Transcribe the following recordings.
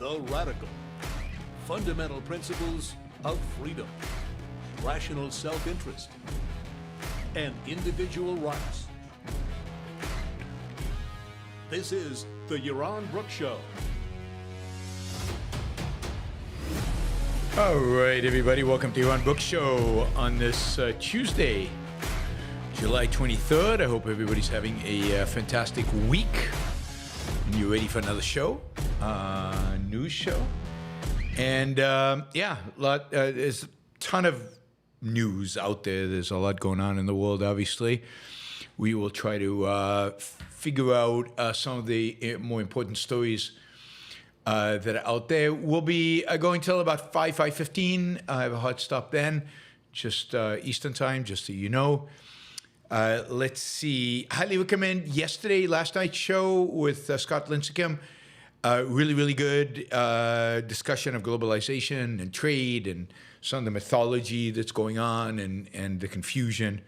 the radical, fundamental principles of freedom, rational self-interest, and individual rights. This is the Yaron Brook Show. All right, everybody, welcome to Yaron Brook Show on this Tuesday, July 23rd. I hope everybody's having a fantastic week. And you're ready for another show, news show. And there's a ton of news out there. There's a lot going on in the world, obviously. We will try to figure out some of the more important stories that are out there. We'll be going till about 5:15. I have a hard stop then, just Eastern time, just so you know. Let's see. Highly recommend last night's show with Scott Lincecum. Really good discussion of globalization and trade and some of the mythology that's going on and the confusion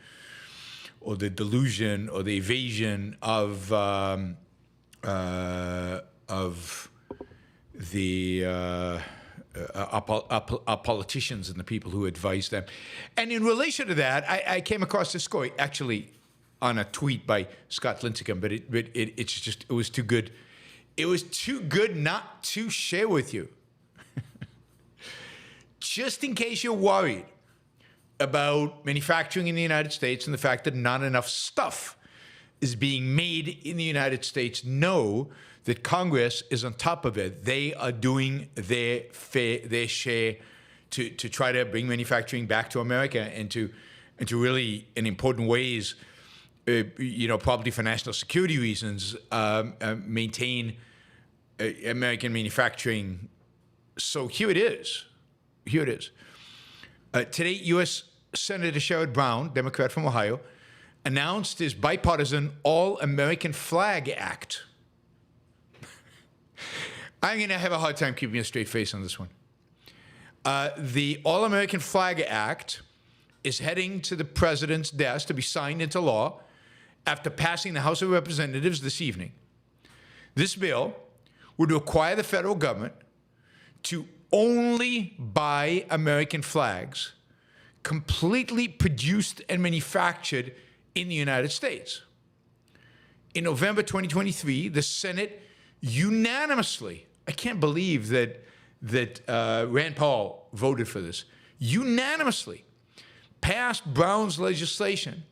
or the delusion or the evasion of our politicians and the people who advise them. And in relation to that, I came across this story actually on a tweet by Scott Lincecum, but it was too good. It was too good not to share with you. Just in case you're worried about manufacturing in the United States and the fact that not enough stuff is being made in the United States, know that Congress is on top of it. They are doing their share to try to bring manufacturing back to America and to really, in important ways, probably for national security reasons, maintain American manufacturing. So here it is. Today, U.S. Senator Sherrod Brown, Democrat from Ohio, announced his bipartisan All-American Flag Act. I'm going to have a hard time keeping a straight face on this one. The All-American Flag Act is heading to the president's desk to be signed into law after passing the House of Representatives this evening. This bill would require the federal government to only buy American flags completely produced and manufactured in the United States. In November 2023, the Senate unanimously, I can't believe that Rand Paul voted for this, unanimously passed Brown's legislation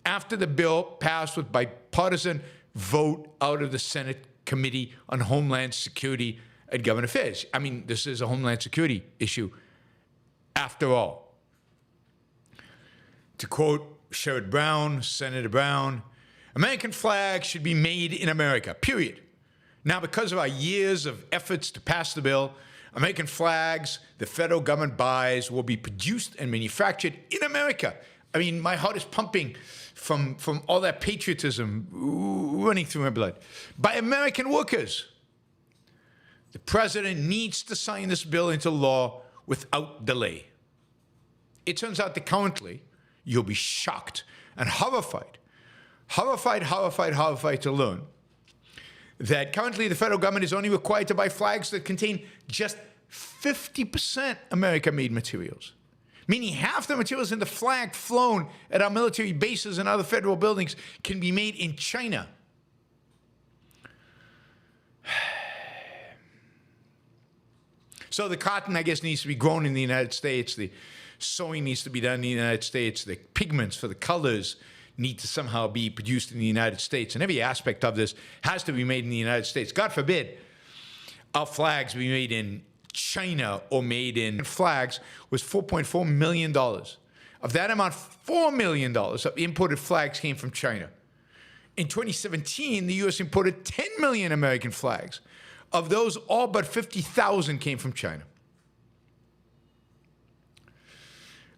after the bill passed with bipartisan vote out of the Senate Committee on Homeland Security and Government Affairs. I mean, this is a Homeland Security issue after all. To quote Sherrod Brown, Senator Brown, American flags should be made in America, period. Now, because of our years of efforts to pass the bill, American flags the federal government buys will be produced and manufactured in America. I mean, my heart is pumping from all that patriotism running through my blood. By American workers. The president needs to sign this bill into law without delay. It turns out that currently, you'll be shocked and horrified to learn that currently the federal government is only required to buy flags that contain just 50% American-made materials, meaning half the materials in the flag flown at our military bases and other federal buildings can be made in China. So the cotton, I guess, needs to be grown in the United States. The sewing needs to be done in the United States. The pigments for the colors need to somehow be produced in the United States. And every aspect of this has to be made in the United States. God forbid our flags be made in China or made in flags was $4.4 million. Of that amount, $4 million of imported flags came from China. In 2017, the U.S. imported 10 million American flags. Of those, all but 50,000 came from China.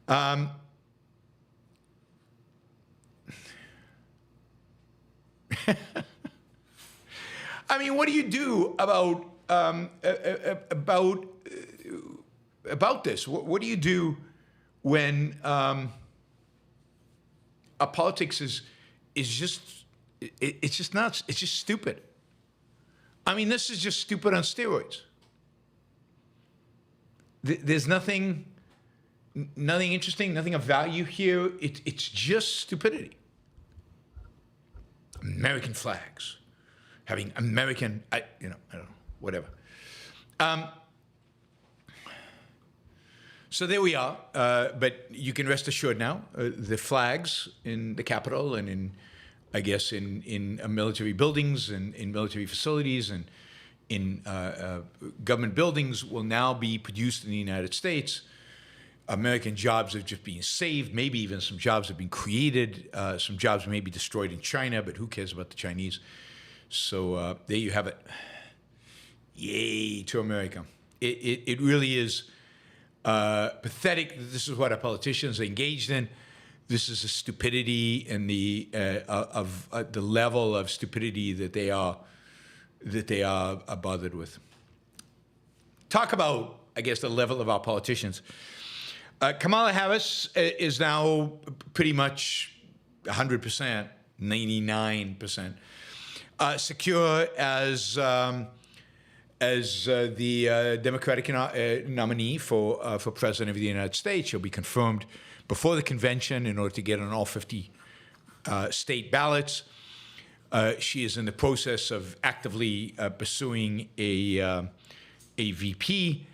I mean, what do you do about this? What do you do when our politics is just it's just nuts. It's just stupid. I mean, this is just stupid on steroids. there's nothing interesting, nothing of value here. It's just stupidity. American flags, having American, I don't know, whatever. So there we are. But you can rest assured now, the flags in the Capitol and I guess in military buildings and in military facilities and in government buildings will now be produced in the United States. American jobs have just been saved. Maybe even some jobs have been created. Some jobs may be destroyed in China, but who cares about the Chinese? So there you have it. Yay to America. It really is pathetic that this is what our politicians are engaged in. This is a stupidity and the level of stupidity that they are bothered with. Talk about, I guess, the level of our politicians. Kamala Harris is now pretty much 100%, 99% secure as the Democratic nominee for president of the United States. She'll be confirmed before the convention in order to get on all 50 state ballots. She is in the process of actively pursuing a VP.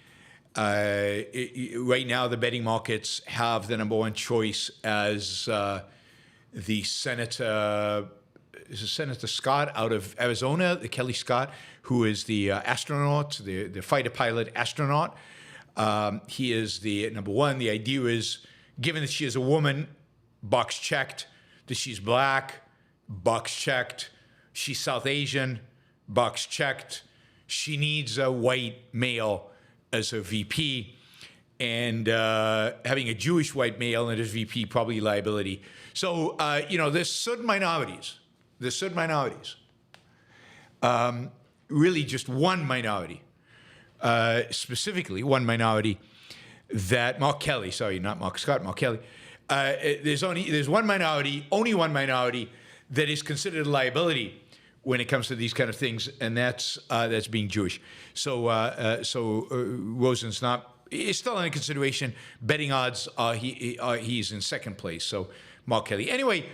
Right now, the betting markets have the number one choice as the Senator Scott out of Arizona, the Kelly Scott, who is the astronaut, the fighter pilot astronaut. He is the number one. The idea is, given that she is a woman, box checked. That she's black, box checked. She's South Asian, box checked. She needs a white male as her VP, and having a Jewish white male as VP, probably liability. So, there's certain minorities. Really just one minority, specifically one minority that Mark Kelly, sorry, not Mark Scott, Mark Kelly. There's one minority, only one minority that is considered a liability when it comes to these kind of things, and that's being Jewish. So Rosen's is still under consideration. Betting odds are he's in second place. So Mark Kelly. Anyway,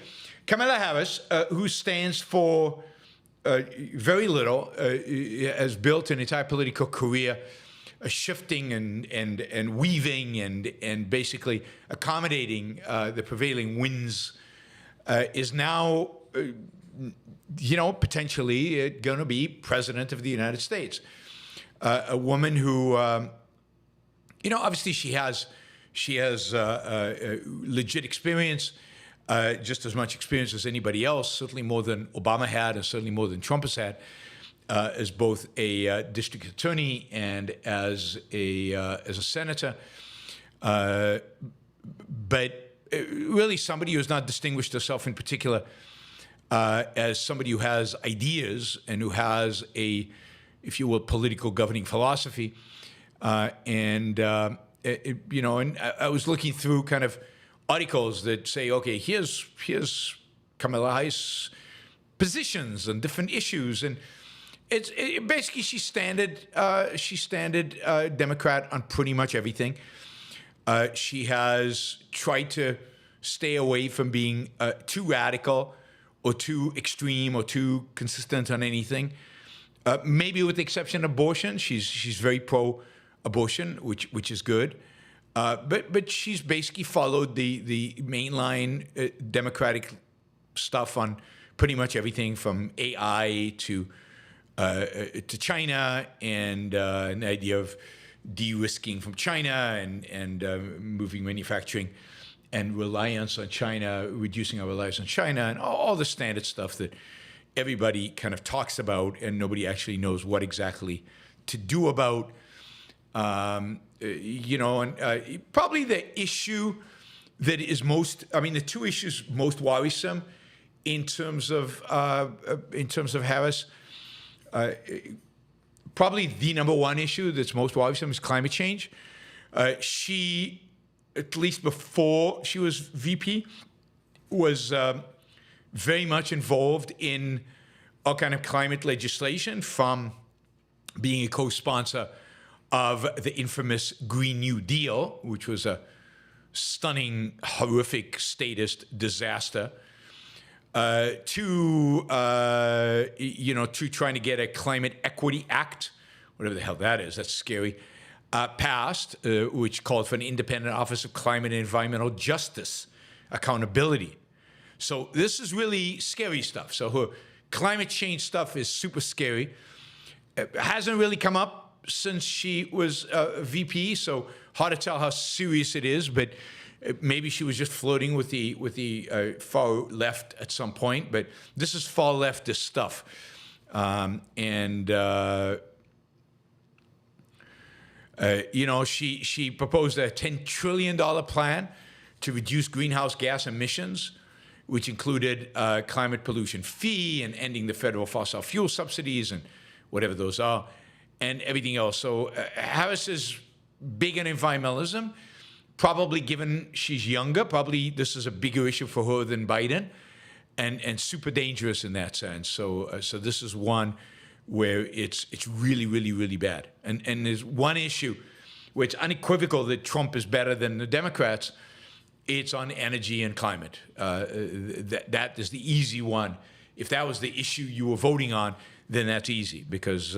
Kamala Harris, who stands for very little, has built an entire political career, shifting and weaving and basically accommodating the prevailing winds, is now potentially going to be president of the United States. A woman who, obviously she has legit experience, just as much experience as anybody else, certainly more than Obama had, and certainly more than Trump has had, as both a district attorney and as a senator. But really somebody who has not distinguished herself in particular as somebody who has ideas and who has a, if you will, political governing philosophy. And I was looking through kind of articles that say, okay, here's Kamala Harris' positions on different issues, and it's basically she's standard Democrat on pretty much everything. She has tried to stay away from being too radical or too extreme or too consistent on anything. Maybe with the exception of abortion, she's very pro-abortion, which is good. But she's basically followed the mainline Democratic stuff on pretty much everything from AI to China and the idea of de-risking from China and moving manufacturing and reliance on China, reducing our reliance on China, and all the standard stuff that everybody kind of talks about and nobody actually knows what exactly to do about. Probably the issue that is the two issues most worrisome in terms of Harris. Probably the number one issue that's most worrisome is climate change. She, at least before she was VP, was very much involved in all kind of climate legislation, from being a co-sponsor of the infamous Green New Deal, which was a stunning, horrific statist disaster, to trying to get a Climate Equity Act, whatever the hell that is, that's scary, passed, which called for an independent Office of Climate and Environmental Justice Accountability. So this is really scary stuff. So her climate change stuff is super scary. It hasn't really come up since she was VP, so hard to tell how serious it is, but maybe she was just flirting with the far left at some point, but this is far leftist stuff. She proposed a $10 trillion plan to reduce greenhouse gas emissions, which included climate pollution fee and ending the federal fossil fuel subsidies and whatever those are, and everything else. So Harris is big on environmentalism, probably given she's younger, probably this is a bigger issue for her than Biden, and super dangerous in that sense. So this is one where it's really, really, really bad. And there's one issue where it's unequivocal that Trump is better than the Democrats. It's on energy and climate. That is the easy one. If that was the issue you were voting on, then that's easy, because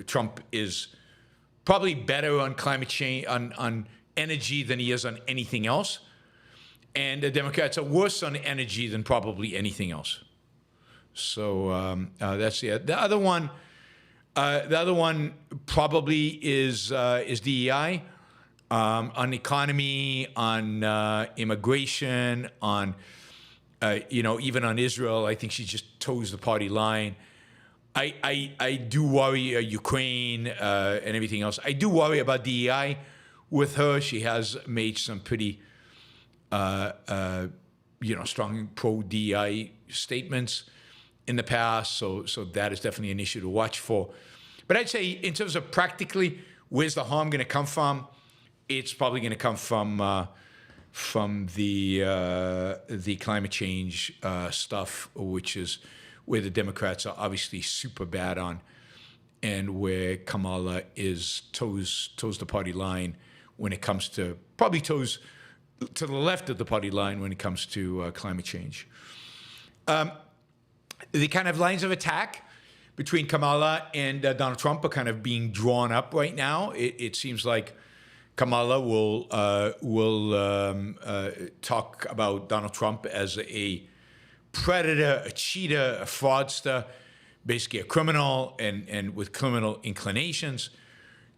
Trump is probably better on climate change, on energy than he is on anything else. And the Democrats are worse on energy than probably anything else. So that's it. The other one probably is DEI. On economy, on immigration, on even on Israel. I think she just toes the party line. I do worry Ukraine and everything else. I do worry about DEI with her. She has made some pretty strong pro-DEI statements in the past. So that is definitely an issue to watch for. But I'd say in terms of practically, where's the harm going to come from? It's probably going to come from the climate change stuff, which is where the Democrats are obviously super bad on, and where Kamala is toes the party line when it comes to, probably toes to the left of the party line when it comes to climate change. The kind of lines of attack between Kamala and Donald Trump are kind of being drawn up right now. It seems like Kamala will talk about Donald Trump as a predator, a cheater, a fraudster, basically a criminal and with criminal inclinations.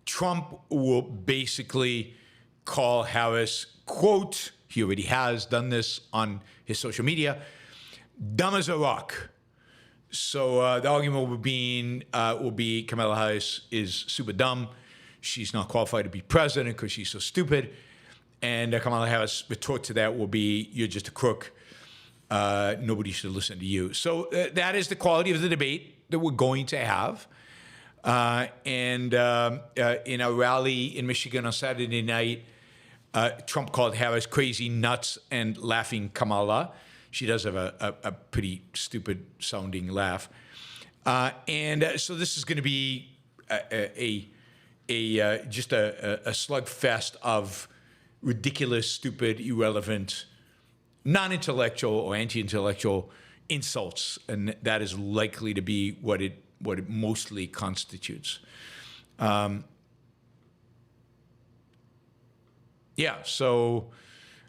Trump will basically call Harris, quote, he already has done this on his social media, dumb as a rock. So the argument will be Kamala Harris is super dumb. She's not qualified to be president because she's so stupid. And Kamala Harris' retort to that will be, you're just a crook. Nobody should listen to you. So that is the quality of the debate that we're going to have. In a rally in Michigan on Saturday night, Trump called Harris crazy, nuts, and laughing Kamala. She does have a pretty stupid sounding laugh. So this is going to be just a slugfest of ridiculous, stupid, irrelevant, non-intellectual or anti-intellectual insults, and that is likely to be what it mostly constitutes. So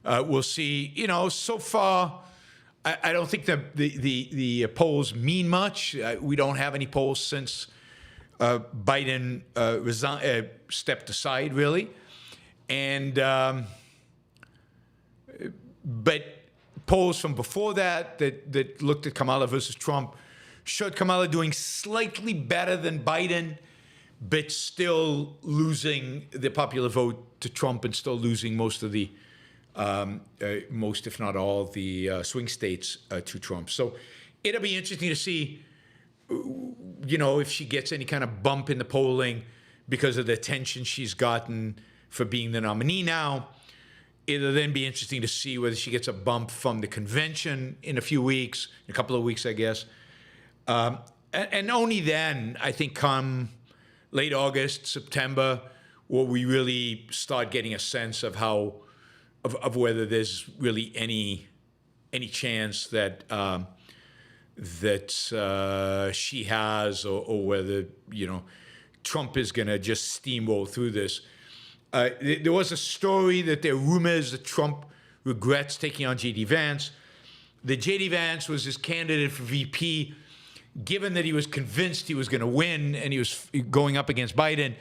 we'll see. So far, I don't think the polls mean much. We don't have any polls since Biden stepped aside, really. But polls from before that looked at Kamala versus Trump showed Kamala doing slightly better than Biden, but still losing the popular vote to Trump and still losing most of the, most if not all, the swing states to Trump. So it'll be interesting to see, if she gets any kind of bump in the polling because of the attention she's gotten for being the nominee now. It'll then be interesting to see whether she gets a bump from the convention in a few weeks, a couple of weeks, I guess. And only then, I think, come late August, September, or we really start getting a sense of how of whether there's really any chance that she has, or whether Trump is going to just steamroll through this. There was a story that there are rumors that Trump regrets taking on J.D. Vance. That J.D. Vance was his candidate for VP, given that he was convinced he was going to win and he was going up against Biden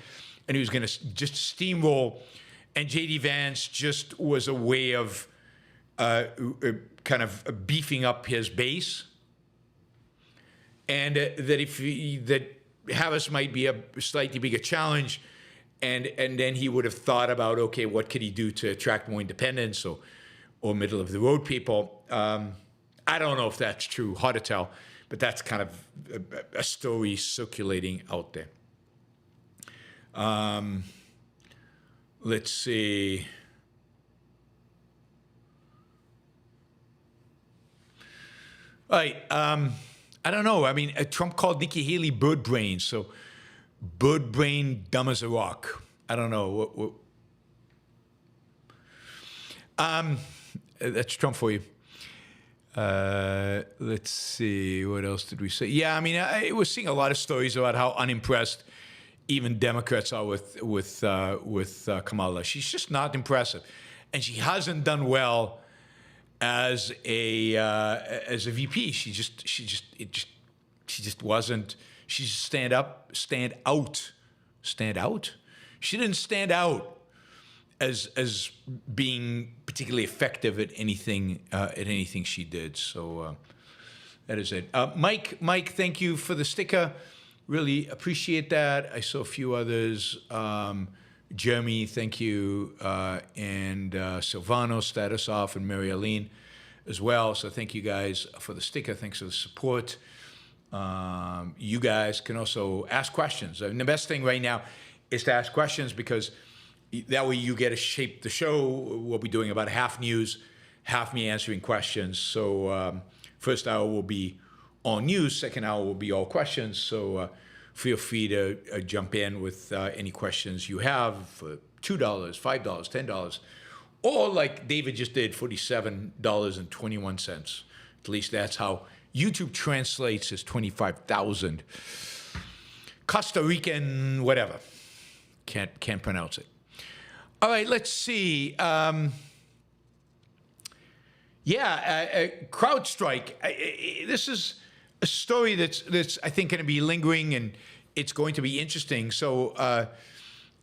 and he was going to just steamroll. And J.D. Vance just was a way of kind of beefing up his base. And that Harris might be a slightly bigger challenge. And then he would have thought about, okay, what could he do to attract more independents or middle of the road people? I don't know if that's true, hard to tell, but that's kind of a story circulating out there. Let's see. All right. I don't know. I mean, Trump called Nikki Haley bird brain, so bird brain, dumb as a rock. I don't know. That's Trump for you. Let's see. What else did we say? Yeah, I mean, I was seeing a lot of stories about how unimpressed even Democrats are with Kamala. She's just not impressive, and she hasn't done well as a VP. She just wasn't. She just stand out. She didn't stand out as being particularly effective at anything she did. So that is it. Mike, thank you for the sticker. Really appreciate that. I saw a few others. Jeremy, thank you, and Silvano, Status Off, and Mary Aline as well. So thank you guys for the sticker. Thanks for the support. You guys can also ask questions. And the best thing right now is to ask questions, because that way you get to shape the show. We'll be doing about half news, half me answering questions. So first hour will be all news, second hour will be all questions. So feel free to jump in with any questions you have for $2, $5, $10, or like David just did, $47.21. At least that's how YouTube translates as 25,000. Costa Rican, whatever. Can't pronounce it. All right, let's see. CrowdStrike. This is a story that's I think going to be lingering, and it's going to be interesting. So,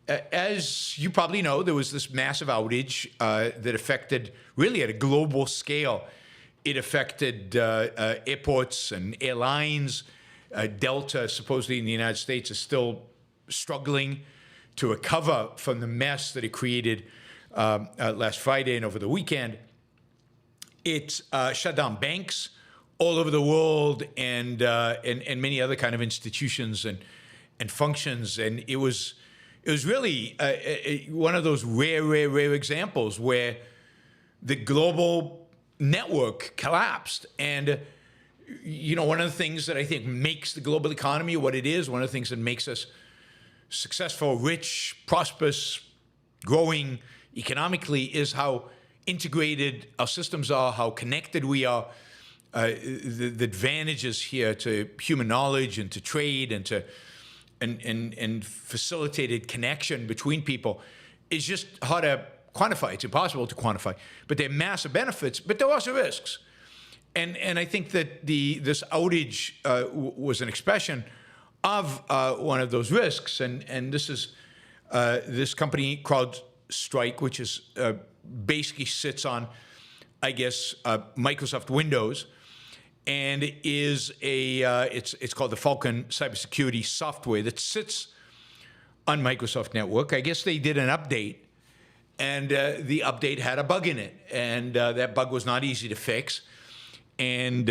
as you probably know, there was this massive outage that affected, really at a global scale. It affected airports and airlines. Delta, supposedly in the United States, is still struggling to recover from the mess that it created last Friday and over the weekend. It shut down banks all over the world and many other kind of institutions and functions. And it was really one of those rare examples where the global network collapsed. And one of the things that I think makes the global economy what it is, one of the things that makes us successful, rich, prosperous, growing economically, is how integrated our systems are, how connected we are. The advantages here to human knowledge and to trade and facilitated connection between people is just hard to quantify. It's impossible to quantify. But there are massive benefits, but there are also risks. And I think that this outage was an expression of one of those risks. And this is this company, CrowdStrike, which is basically sits on, I guess, Microsoft Windows, and is it's called the Falcon cybersecurity software that sits on Microsoft network. I guess they did an update, and the update had a bug in it, and that bug was not easy to fix. And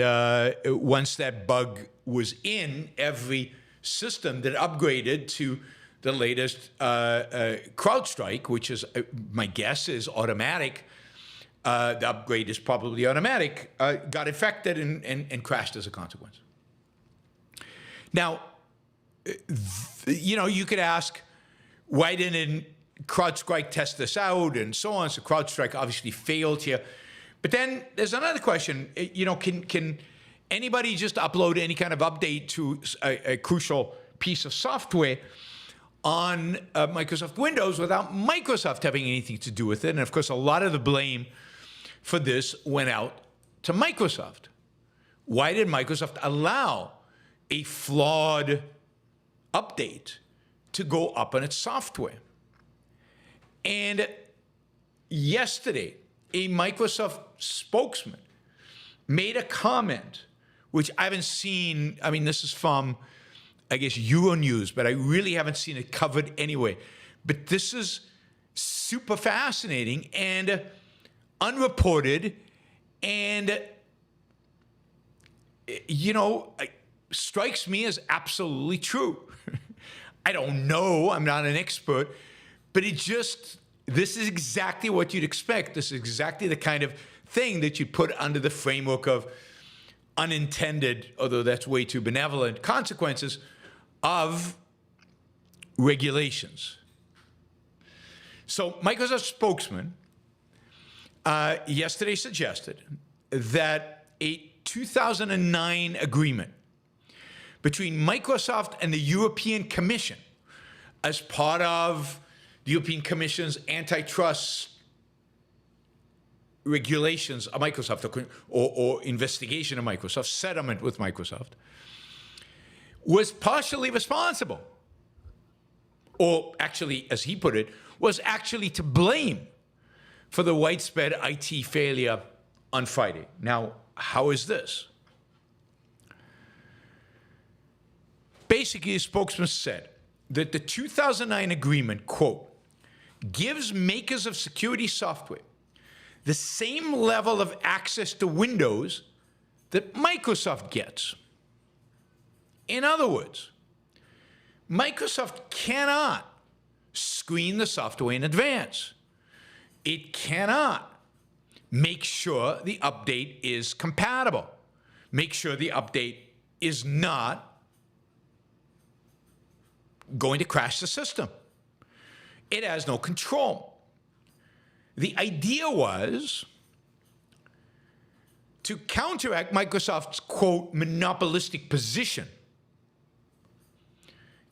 once that bug was in, every system that upgraded to the latest CrowdStrike, which is, my guess is automatic, the upgrade is probably automatic, got affected and crashed as a consequence. Now, you could ask, why didn't CrowdStrike test this out and so on. So CrowdStrike obviously failed here. But then there's another question. Can anybody just upload any kind of update to a crucial piece of software on Microsoft Windows without Microsoft having anything to do with it? And of course, a lot of the blame for this went out to Microsoft. Why did Microsoft allow a flawed update to go up on its software? And yesterday, a Microsoft spokesman made a comment, which I haven't seen. I mean, this is from, I guess, Euronews, but I really haven't seen it covered anywhere. But this is super fascinating and unreported, and strikes me as absolutely true. I don't know, I'm not an expert, but this is exactly what you'd expect. This is exactly the kind of thing that you put under the framework of unintended, although that's way too benevolent, consequences of regulations. So Microsoft spokesman yesterday suggested that a 2009 agreement between Microsoft and the European Commission as part of the European Commission's antitrust regulations of Microsoft or investigation of Microsoft, settlement with Microsoft, was partially responsible, or actually, as he put it, was actually to blame for the widespread IT failure on Friday. Now, how is this? Basically, the spokesman said that the 2009 agreement, quote, gives makers of security software the same level of access to Windows that Microsoft gets. In other words, Microsoft cannot screen the software in advance. It cannot make sure the update is compatible, make sure the update is not going to crash the system. It has no control. The idea was to counteract Microsoft's, quote, monopolistic position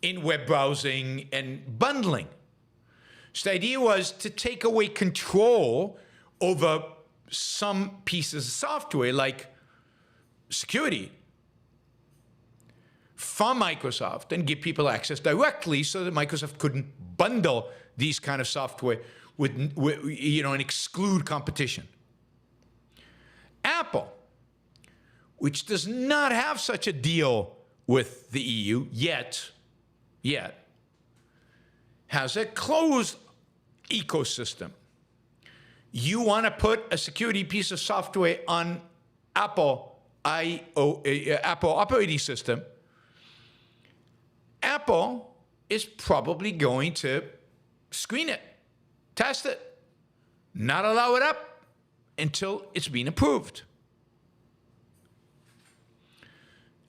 in web browsing and bundling. So the idea was to take away control over some pieces of software, like security, from Microsoft and give people access directly so that Microsoft couldn't bundle these kind of software with and exclude competition. Apple, which does not have such a deal with the EU yet, has a closed ecosystem. You want to put a security piece of software on Apple operating system, Apple is probably going to screen it, test it, not allow it up until it's been approved.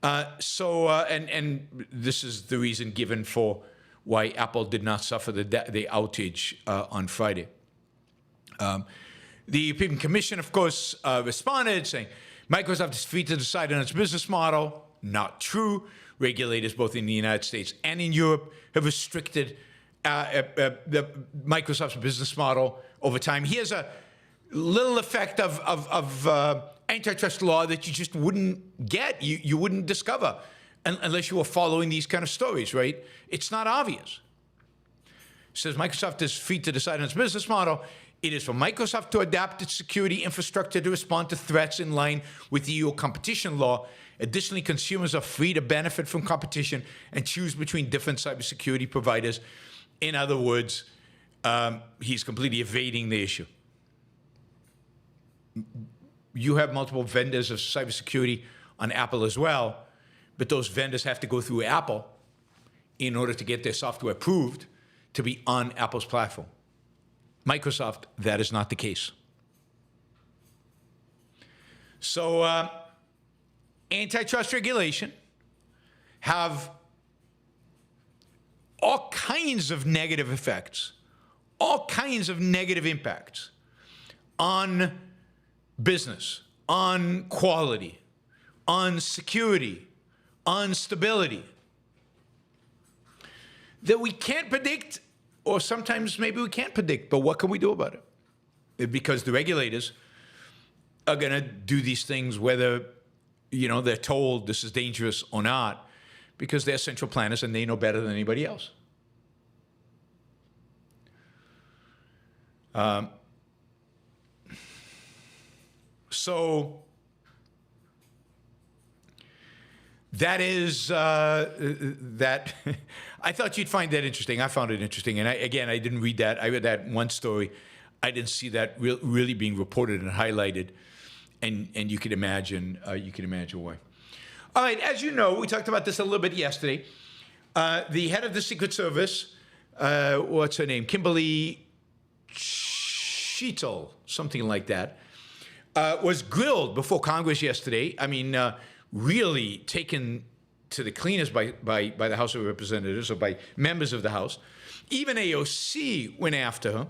And this is the reason given for why Apple did not suffer the outage on Friday. The European Commission, of course, responded saying Microsoft is free to decide on its business model. Not true. Regulators both in the United States and in Europe have restricted Microsoft's business model over time. Here's a little effect of antitrust law that you just wouldn't get, you wouldn't discover unless you were following these kind of stories, right? It's not obvious. It says Microsoft is free to decide on its business model. It is for Microsoft to adapt its security infrastructure to respond to threats in line with EU competition law. Additionally, consumers are free to benefit from competition and choose between different cybersecurity providers. In other words, he's completely evading the issue. You have multiple vendors of cybersecurity on Apple as well, but those vendors have to go through Apple in order to get their software approved to be on Apple's platform. Microsoft, that is not the case. So antitrust regulation have all kinds of negative effects all kinds of negative impacts on business, on quality, on security, on stability that we can't predict, or sometimes maybe we can't predict, but what can we do about it? Because the regulators are going to do these things whether, they're told this is dangerous or not, because they're central planners and they know better than anybody else. So that is that. I thought you'd find that interesting. I found it interesting, and I didn't read that. I read that one story. I didn't see that really being reported and highlighted, and you can imagine why. All right, as you know, we talked about this a little bit yesterday. The head of the Secret Service, what's her name, Kimberly Sheetal, something like that, was grilled before Congress yesterday. I mean, really taken to the cleaners by the House of Representatives, or by members of the House. Even AOC went after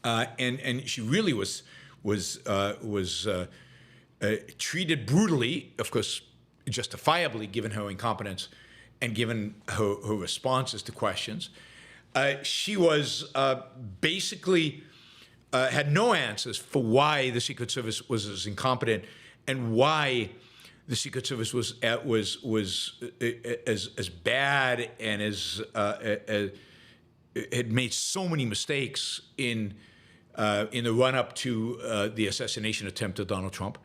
her, and she really was treated brutally, of course, justifiably, given her incompetence and given her responses to questions. She was basically had no answers for why the Secret Service was as incompetent and why the Secret Service was as bad and as had made so many mistakes in the run-up to the assassination attempt of Donald Trump.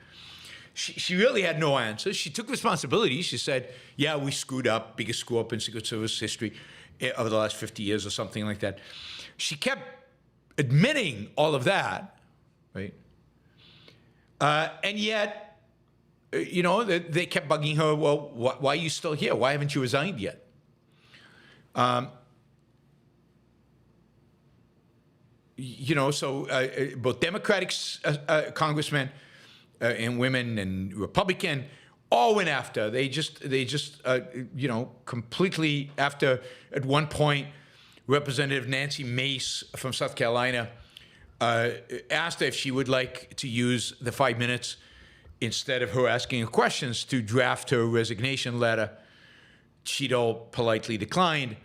She really had no answers. She took responsibility. She said, yeah, we screwed up, biggest screw-up in Secret Service history over the last 50 years or something like that. She kept admitting all of that, right? And yet, they kept bugging her, well, why are you still here? Why haven't you resigned yet? So both Democratic congressmen and women and Republican all went after. They just completely after, at one point, Representative Nancy Mace from South Carolina asked her if she would like to use the 5 minutes instead of her asking her questions to draft her resignation letter. Cheeto politely declined.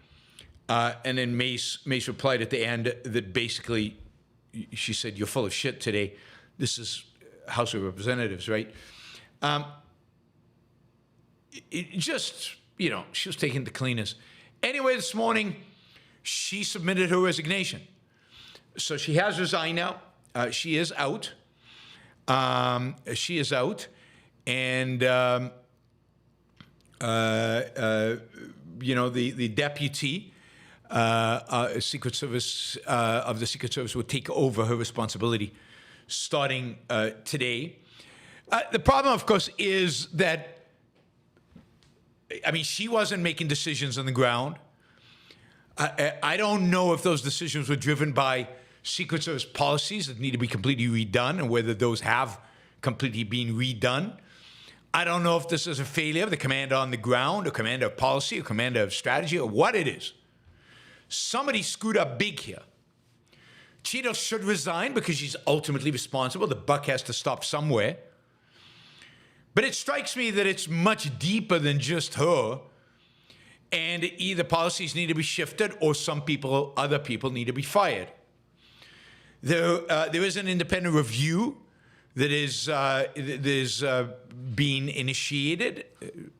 And then Mace replied at the end that basically, she said, you're full of shit today. This is House of Representatives, right? She was taking the cleaners. Anyway, this morning, she submitted her resignation. So she has resigned now. She is out. She is out. And, the deputy Secret Service of the Secret Service will take over her responsibility starting today. The problem, of course, is that, she wasn't making decisions on the ground. I don't know if those decisions were driven by Secret Service policies that need to be completely redone and whether those have completely been redone. I don't know if this is a failure of the commander on the ground, or commander of policy, or commander of strategy, or what it is. Somebody screwed up big here. Cheeto should resign because she's ultimately responsible. The buck has to stop somewhere. But it strikes me that it's much deeper than just her. And either policies need to be shifted, or other people need to be fired. There is an independent review that is being initiated.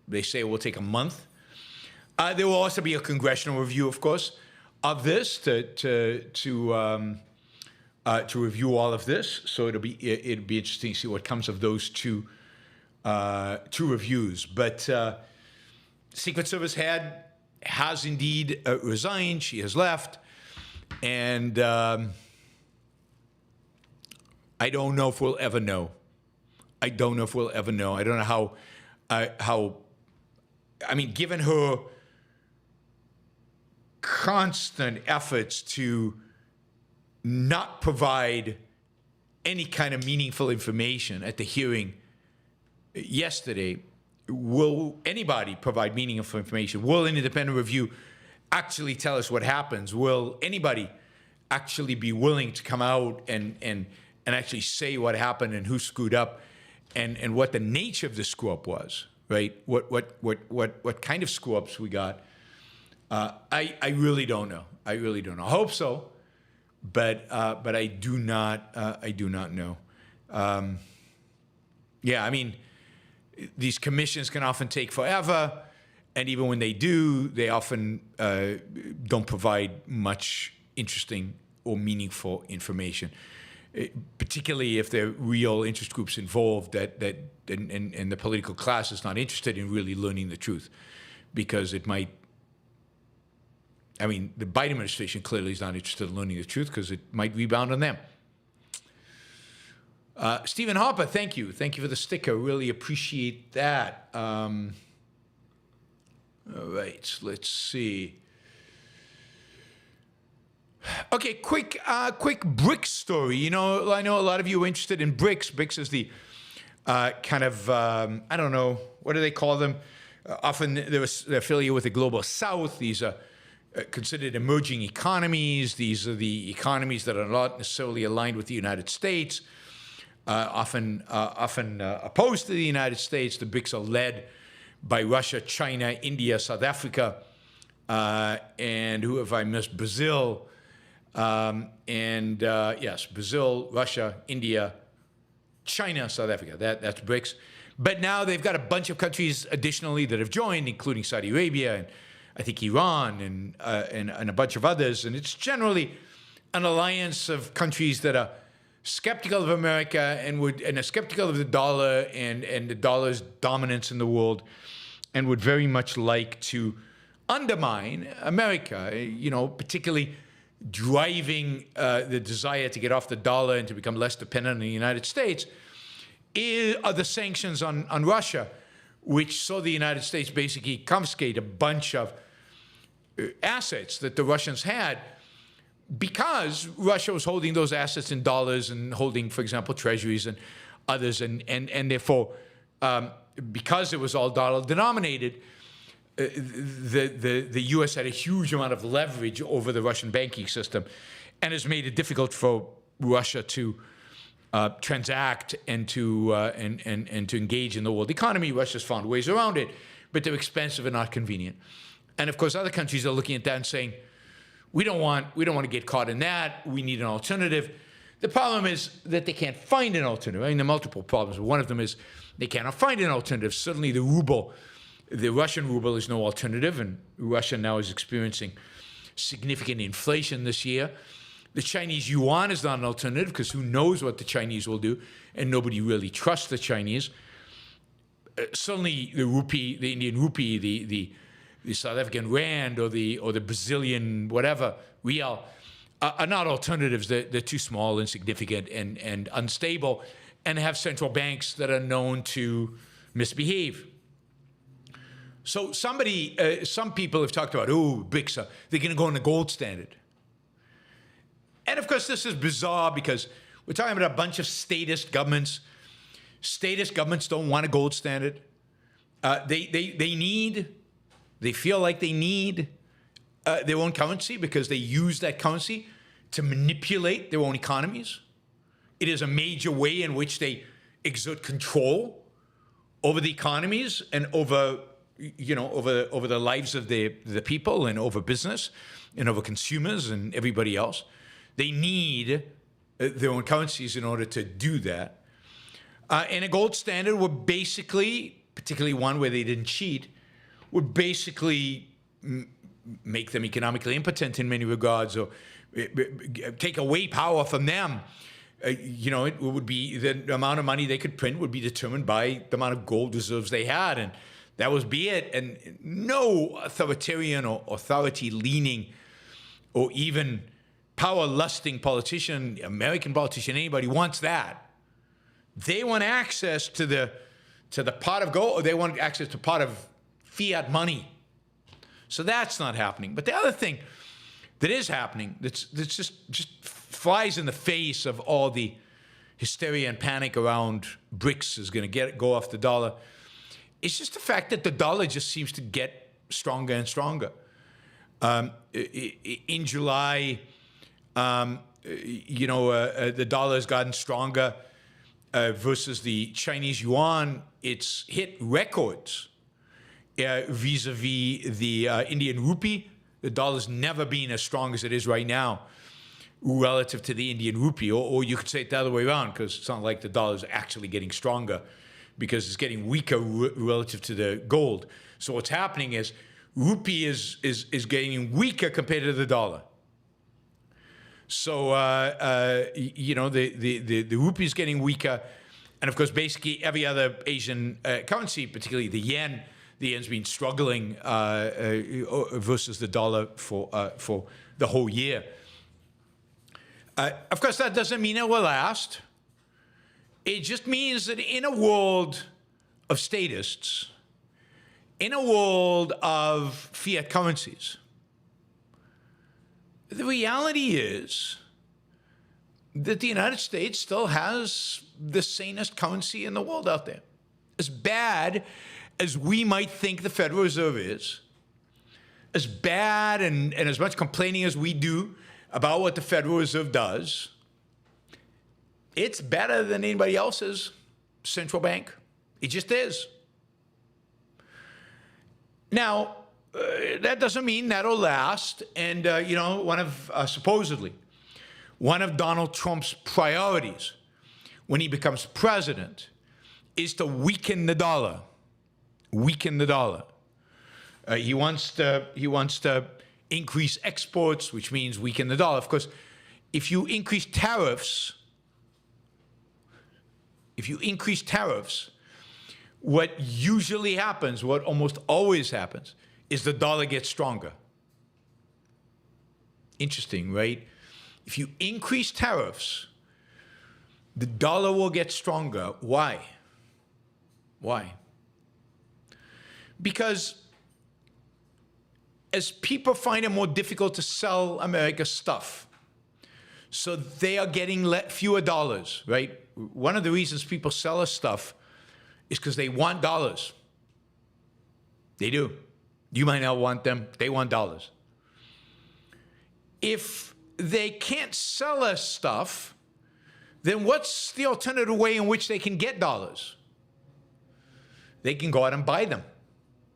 They say it will take a month. There will also be a congressional review, of course, of this to review all of this. So it'll be interesting to see what comes of those two reviews. But Secret Service has indeed resigned. She has left, and I don't know if we'll ever know. I don't know how. Given her constant efforts to not provide any kind of meaningful information at the hearing yesterday, will anybody provide meaningful information? Will an independent review actually tell us what happens? Will anybody actually be willing to come out and actually say what happened and who screwed up and what the nature of the screw up was, right? What kind of screw ups we got. I really don't know. I really don't know. I hope so, but I do not. I do not know. Yeah, I mean, these commissions can often take forever, and even when they do, they often don't provide much interesting or meaningful information. Particularly if there are real interest groups involved and the political class is not interested in really learning the truth, because it might. I mean, the Biden administration clearly is not interested in learning the truth because it might rebound on them. Stephen Harper, thank you. Thank you for the sticker. Really appreciate that. All right, let's see. Okay, quick BRICS story. You know, I know a lot of you are interested in BRICS. BRICS is the kind of, I don't know, what do they call them? Often they're affiliated with the Global South. These are considered emerging economies. These are the economies that are not necessarily aligned with the United States, often opposed to the United States. The BRICS are led by Russia, China, India, South Africa, and who have I missed? Brazil. Yes, Brazil, Russia, India, China, South Africa. That's BRICS. But now they've got a bunch of countries additionally that have joined, including Saudi Arabia and I think Iran and a bunch of others. And it's generally an alliance of countries that are skeptical of America and are skeptical of the dollar and the dollar's dominance in the world, and would very much like to undermine America. You know, particularly driving the desire to get off the dollar and to become less dependent on the United States are the sanctions on Russia, which saw the United States basically confiscate a bunch of assets that the Russians had because Russia was holding those assets in dollars and holding, for example, treasuries and others. And therefore, because it was all dollar denominated, the U.S. had a huge amount of leverage over the Russian banking system, and has made it difficult for Russia to transact and to engage in the world economy. Russia's found ways around it, but they're expensive and not convenient. And of course, other countries are looking at that and saying, we don't want to get caught in that. We need an alternative. The problem is that they can't find an alternative. I mean, there are multiple problems. One of them is they cannot find an alternative. Suddenly, the Russian ruble is no alternative, and Russia now is experiencing significant inflation this year. The Chinese yuan is not an alternative because who knows what the Chinese will do, and nobody really trusts the Chinese. Suddenly, the rupee, the Indian rupee, the South African rand, or the Brazilian whatever real are not alternatives. They're too small, insignificant, and unstable, and have central banks that are known to misbehave. So some people have talked about, BRICS, they're going to go on the gold standard. And of course, this is bizarre because we're talking about a bunch of statist governments. Statist governments don't want a gold standard. They feel like they need their own currency because they use that currency to manipulate their own economies. It is a major way in which they exert control over the economies and over the lives of the people, and over business, and over consumers and everybody else. They need their own currencies in order to do that. And a gold standard would basically, particularly one where they didn't cheat, would basically make them economically impotent in many regards, or take away power from them. It would be the amount of money they could print would be determined by the amount of gold reserves they had, and that was be it. And no authoritarian or authority-leaning or even power-lusting politician, American politician, anybody wants that. They want access to the pot of gold, or they want access to pot of fiat money. So that's not happening. But the other thing that is happening, that's just flies in the face of all the hysteria and panic around BRICS is going to go off the dollar, it's just the fact that the dollar just seems to get stronger and stronger. In July, The dollar has gotten stronger versus the Chinese yuan. It's hit records vis-a-vis the Indian rupee. The dollar's never been as strong as it is right now relative to the Indian rupee. Or you could say it the other way around, because it's not like the dollar's actually getting stronger, because it's getting weaker relative to the gold. So what's happening is rupee is getting weaker compared to the dollar. So, the rupee is getting weaker. And of course, basically every other Asian currency, particularly the yen's been struggling versus the dollar for the whole year. Of course, that doesn't mean it will last. It just means that in a world of statists, in a world of fiat currencies, the reality is that the United States still has the sanest currency in the world out there. As bad as we might think the Federal Reserve is, as bad and as much complaining as we do about what the Federal Reserve does, it's better than anybody else's central bank. It just is. Now, that doesn't mean that'll last. And, supposedly, one of Donald Trump's priorities when he becomes president is to weaken the dollar. Weaken the dollar. He wants to increase exports, which means weaken the dollar. Of course, if you increase tariffs, what usually happens, what almost always happens, is the dollar gets stronger. Interesting, right? If you increase tariffs, the dollar will get stronger. Why? Why? Because as people find it more difficult to sell America stuff, so they are getting fewer dollars, right? One of the reasons people sell us stuff is because they want dollars. They do. You might not want them. They want dollars. If they can't sell us stuff, then what's the alternative way in which they can get dollars? They can go out and buy them.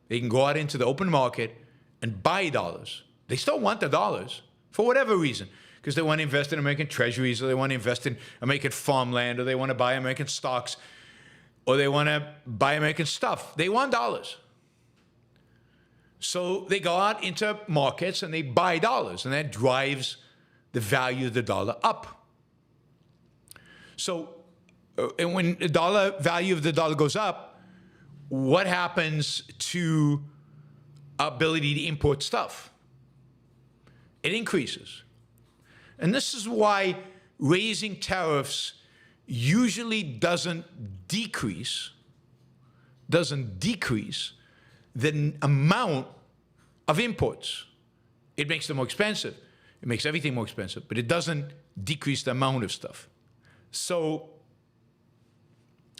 They can go out into the open market and buy dollars. They still want the dollars for whatever reason, because they want to invest in American treasuries, or they want to invest in American farmland, or they want to buy American stocks, or they want to buy American stuff. They want dollars. So they go out into markets and they buy dollars, and that drives the value of the dollar up. So, and when the value of the dollar goes up, what happens to our ability to import stuff? It increases. And this is why raising tariffs usually doesn't decrease the amount of imports. It makes them more expensive. It makes everything more expensive, but it doesn't decrease the amount of stuff. So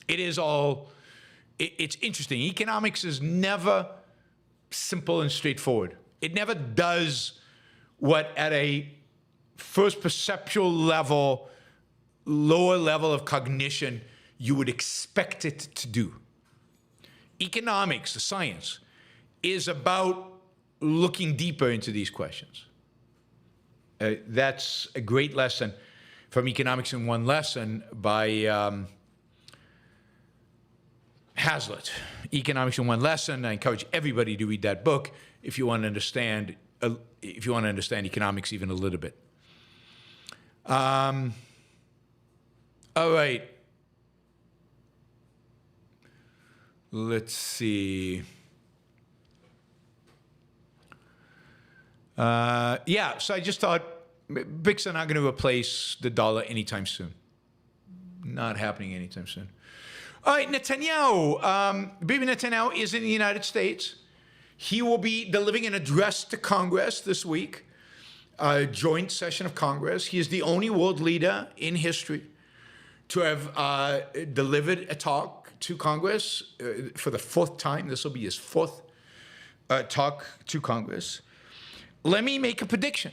it's interesting. Economics is never simple and straightforward. It never does what at a first perceptual level, lower level of cognition, you would expect it to do. Economics, the science, is about looking deeper into these questions. That's a great lesson from Economics in One Lesson by Hazlitt. Economics in One Lesson. I encourage everybody to read that book if you want to understand economics even a little bit. All right. Let's see. So I just thought BRICS are not going to replace the dollar anytime soon. Not happening anytime soon. All right, Netanyahu. Bibi Netanyahu is in the United States. He will be delivering an address to Congress this week, a joint session of Congress. He is the only world leader in history to have delivered a talk to Congress for the fourth time. This will be his fourth talk to Congress. Let me make a prediction.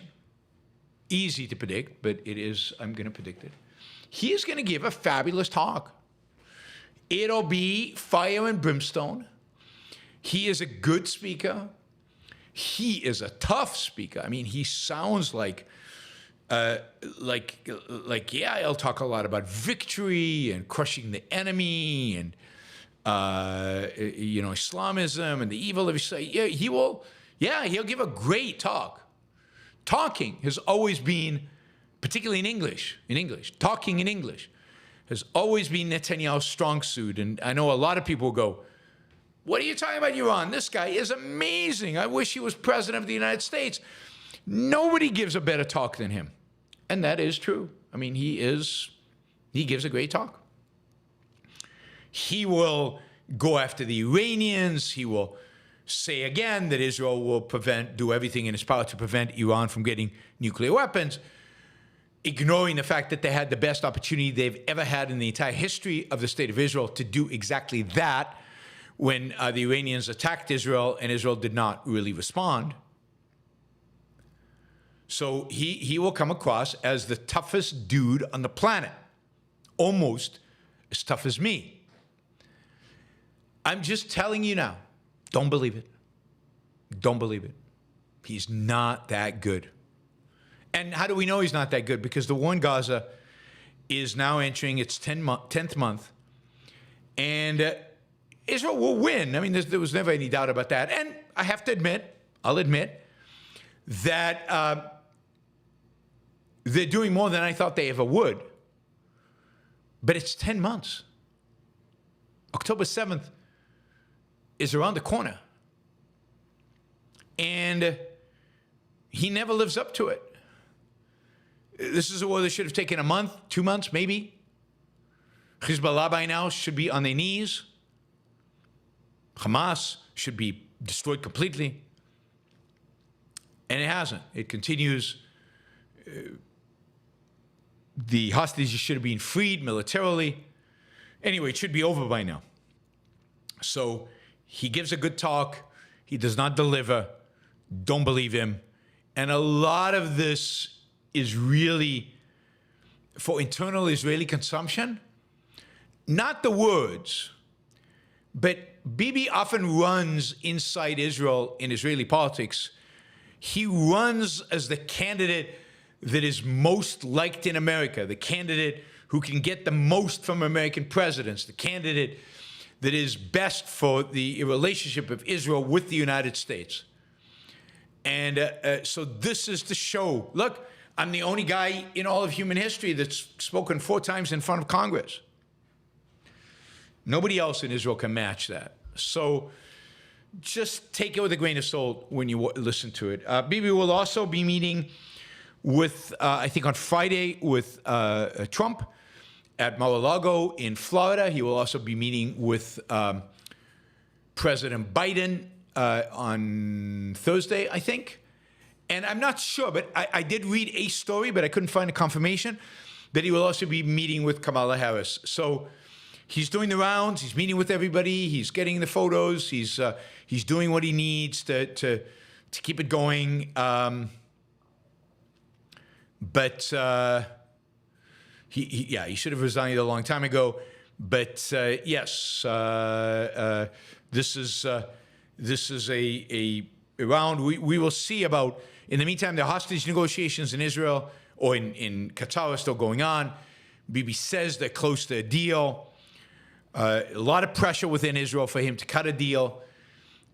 easy to predict, but it is, I'm going to predict it. He is going to give a fabulous talk. It'll be fire and brimstone. He is a good speaker. He is a tough speaker. I mean, he sounds like yeah, he'll talk a lot about victory and crushing the enemy and, Islamism and the evil of Islam. Yeah, he'll give a great talk. Talking has always been, particularly in English, talking in English has always been Netanyahu's strong suit. And I know a lot of people go, what are you talking about, Yaron? This guy is amazing. I wish he was president of the United States. Nobody gives a better talk than him. And that is true. I mean, he gives a great talk. He will go after the Iranians. He will say again that Israel will do everything in its power to prevent Iran from getting nuclear weapons, ignoring the fact that they had the best opportunity they've ever had in the entire history of the state of Israel to do exactly that when the Iranians attacked Israel and Israel did not really respond. So he will come across as the toughest dude on the planet, almost as tough as me. I'm just telling you now, don't believe it. Don't believe it. He's not that good. And how do we know he's not that good? Because the war in Gaza is now entering its 10th month, and Israel will win. I mean, there was never any doubt about that. And I have to admit, I'll admit, that they're doing more than I thought they ever would. But it's 10 months. October 7th is around the corner. And he never lives up to it. This is a war that should have taken a month, 2 months, maybe. Hezbollah by now should be on their knees. Hamas should be destroyed completely. And it hasn't. It continues. The hostages should have been freed militarily. Anyway, it should be over by now. So he gives a good talk. He does not deliver. Don't believe him. And a lot of this is really for internal Israeli consumption. Not the words, but Bibi often runs inside Israel in Israeli politics. He runs as the candidate that is most liked in America, the candidate who can get the most from American presidents, the candidate that is best for the relationship of Israel with the United States. And so this is the show. Look, I'm the only guy in all of human history that's spoken 4 times in front of Congress. Nobody else in Israel can match that. So just take it with a grain of salt when you listen to it. Bibi will also be meeting with, I think on Friday, with Trump at Mar-a-Lago in Florida. He will also be meeting with President Biden on Thursday, I think. And I'm not sure, but I did read a story, but I couldn't find a confirmation, that he will also be meeting with Kamala Harris. So he's doing the rounds. He's meeting with everybody. He's getting the photos. He's doing what he needs to keep it going. But he should have resigned a long time ago. But yes, this is a round. We will see about. In the meantime, the hostage negotiations in Israel or in Qatar are still going on. Bibi says they're close to a deal. A lot of pressure within Israel for him to cut a deal,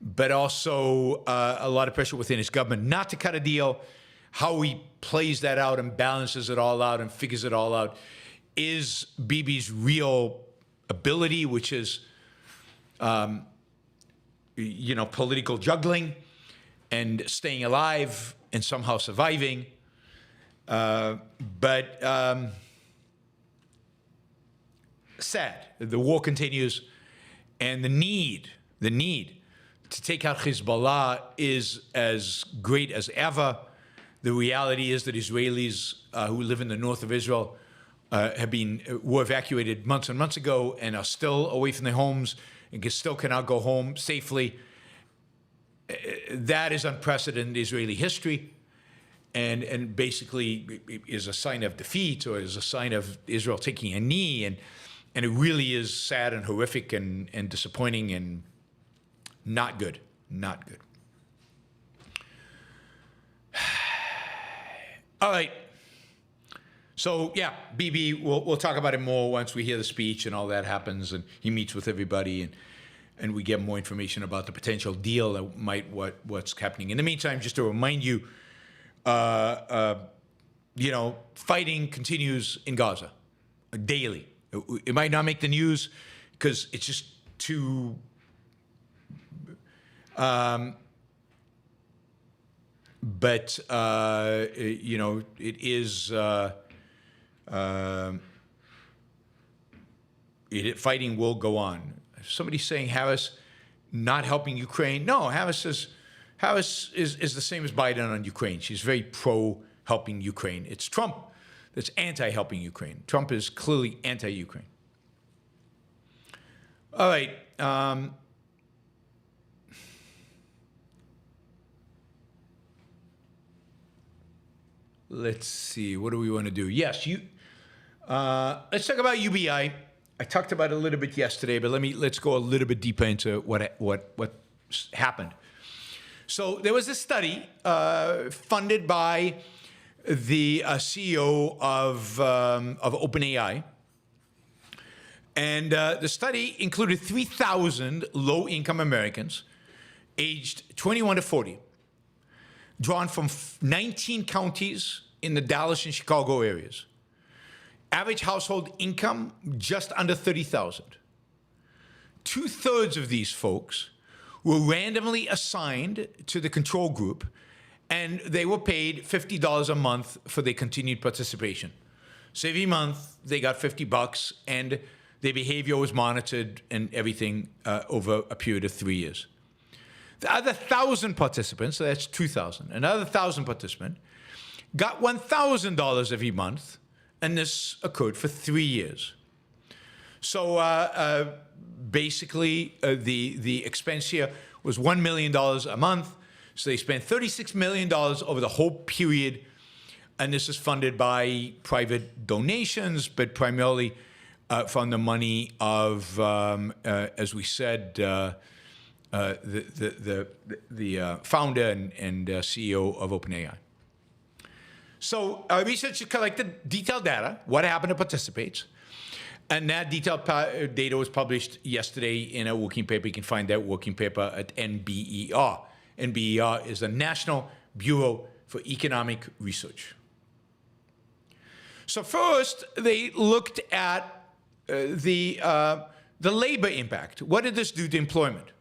but also a lot of pressure within his government not to cut a deal. How he plays that out and balances it all out and figures it all out is Bibi's real ability, which is, political juggling and staying alive and somehow surviving. But sad. The war continues, and the need to take out Hezbollah is as great as ever. The reality is that Israelis who live in the north of Israel were evacuated months and months ago and are still away from their homes and still cannot go home safely. That is unprecedented in Israeli history. and basically is a sign of defeat or is a sign of Israel taking a knee. And it really is sad and horrific and disappointing and not good. Not good. All right. So, yeah, Bibi, we'll talk about it more once we hear the speech and all that happens and he meets with everybody and we get more information about the potential deal that might what's happening. In the meantime, just to remind you, fighting continues in Gaza daily. It might not make the news because it's just too but it is fighting will go on. Somebody's saying Harris not helping Ukraine. No, Harris is the same as Biden on Ukraine. She's very pro helping Ukraine. It's Trump that's anti-helping Ukraine. Trump is clearly anti-Ukraine. All right. Let's see. What do we want to do? Yes, let's talk about UBI. I talked about it a little bit yesterday, but let's go a little bit deeper into what happened. So there was a study funded by the CEO of OpenAI, and the study included 3,000 low-income Americans aged 21 to 40, drawn from 19 counties in the Dallas and Chicago areas. Average household income, just under $30,000. 2/3 of these folks were randomly assigned to the control group, and they were paid $50 a month for their continued participation. So every month, they got $50, and their behavior was monitored and everything over a period of 3 years. The other 1,000 participants, so that's 2,000, another 1,000 participants, got $1,000 every month, and this occurred for 3 years. So basically, the expense here was $1 million a month. So they spent $36 million over the whole period, and this is funded by private donations, but primarily from the money of, as we said, the founder and CEO of OpenAI. So our researchers collected detailed data, what happened to participants, and that detailed data was published yesterday in a working paper. You can find that working paper at NBER. NBER is the National Bureau for Economic Research. So first, they looked at the labor impact. What did this do to employment?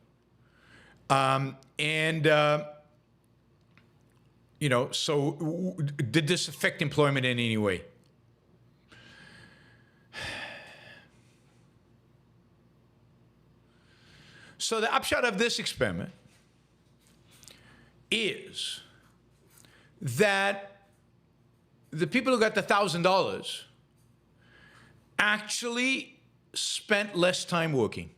So did this affect employment in any way? So the upshot of this experiment is that the people who got the $1,000 actually spent less time working.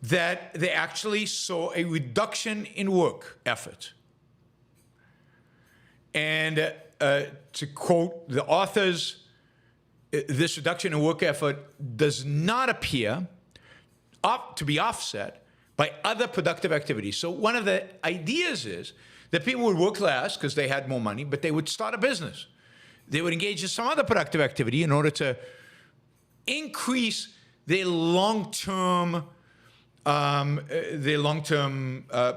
That they actually saw a reduction in work effort. And to quote the authors, this reduction in work effort does not appear to be offset by other productive activities. So one of the ideas is that people would work less because they had more money, but they would start a business. They would engage in some other productive activity in order to increase their long-term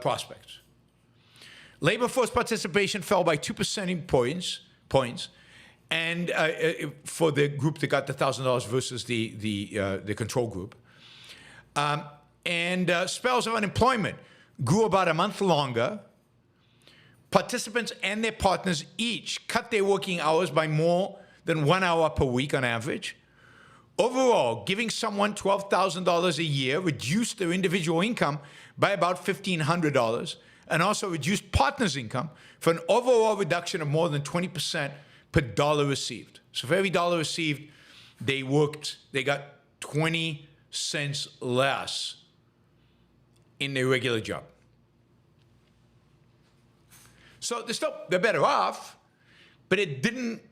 prospects. Labor force participation fell by 2 percentage points, and for the group that got the $1,000 versus the control group. Spells of unemployment grew about a month longer. Participants and their partners each cut their working hours by more than 1 hour per week on average. Overall, giving someone $12,000 a year reduced their individual income by about $1,500 and also reduced partners' income for an overall reduction of more than 20% per dollar received. So for every dollar received, they got 20 cents less in their regular job. So they're better off, but it didn't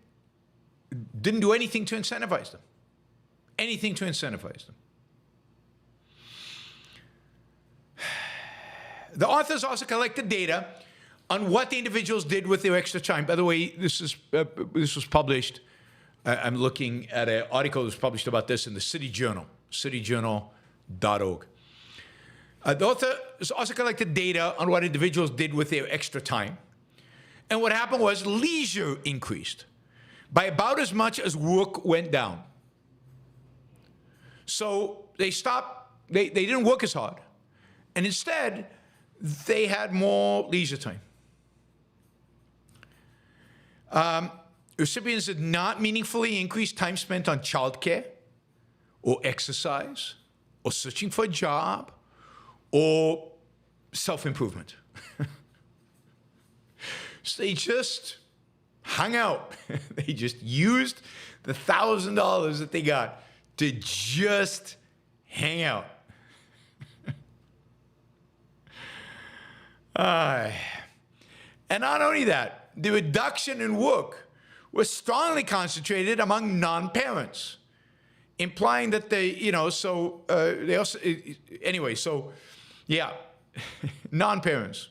do anything to incentivize them. Anything to incentivize them. The authors also collected data on what the individuals did with their extra time. By the way, this was published. I'm looking at an article that was published about this in the City Journal, cityjournal.org. The authors also collected data on what individuals did with their extra time. And what happened was leisure increased by about as much as work went down. So they didn't work as hard. And instead, they had more leisure time. Recipients did not meaningfully increase time spent on childcare or exercise or searching for a job or self-improvement. So they just hung out. They just used the $1,000 that they got to just hang out. And not only that, the reduction in work was strongly concentrated among non-parents, implying that they also, non-parents.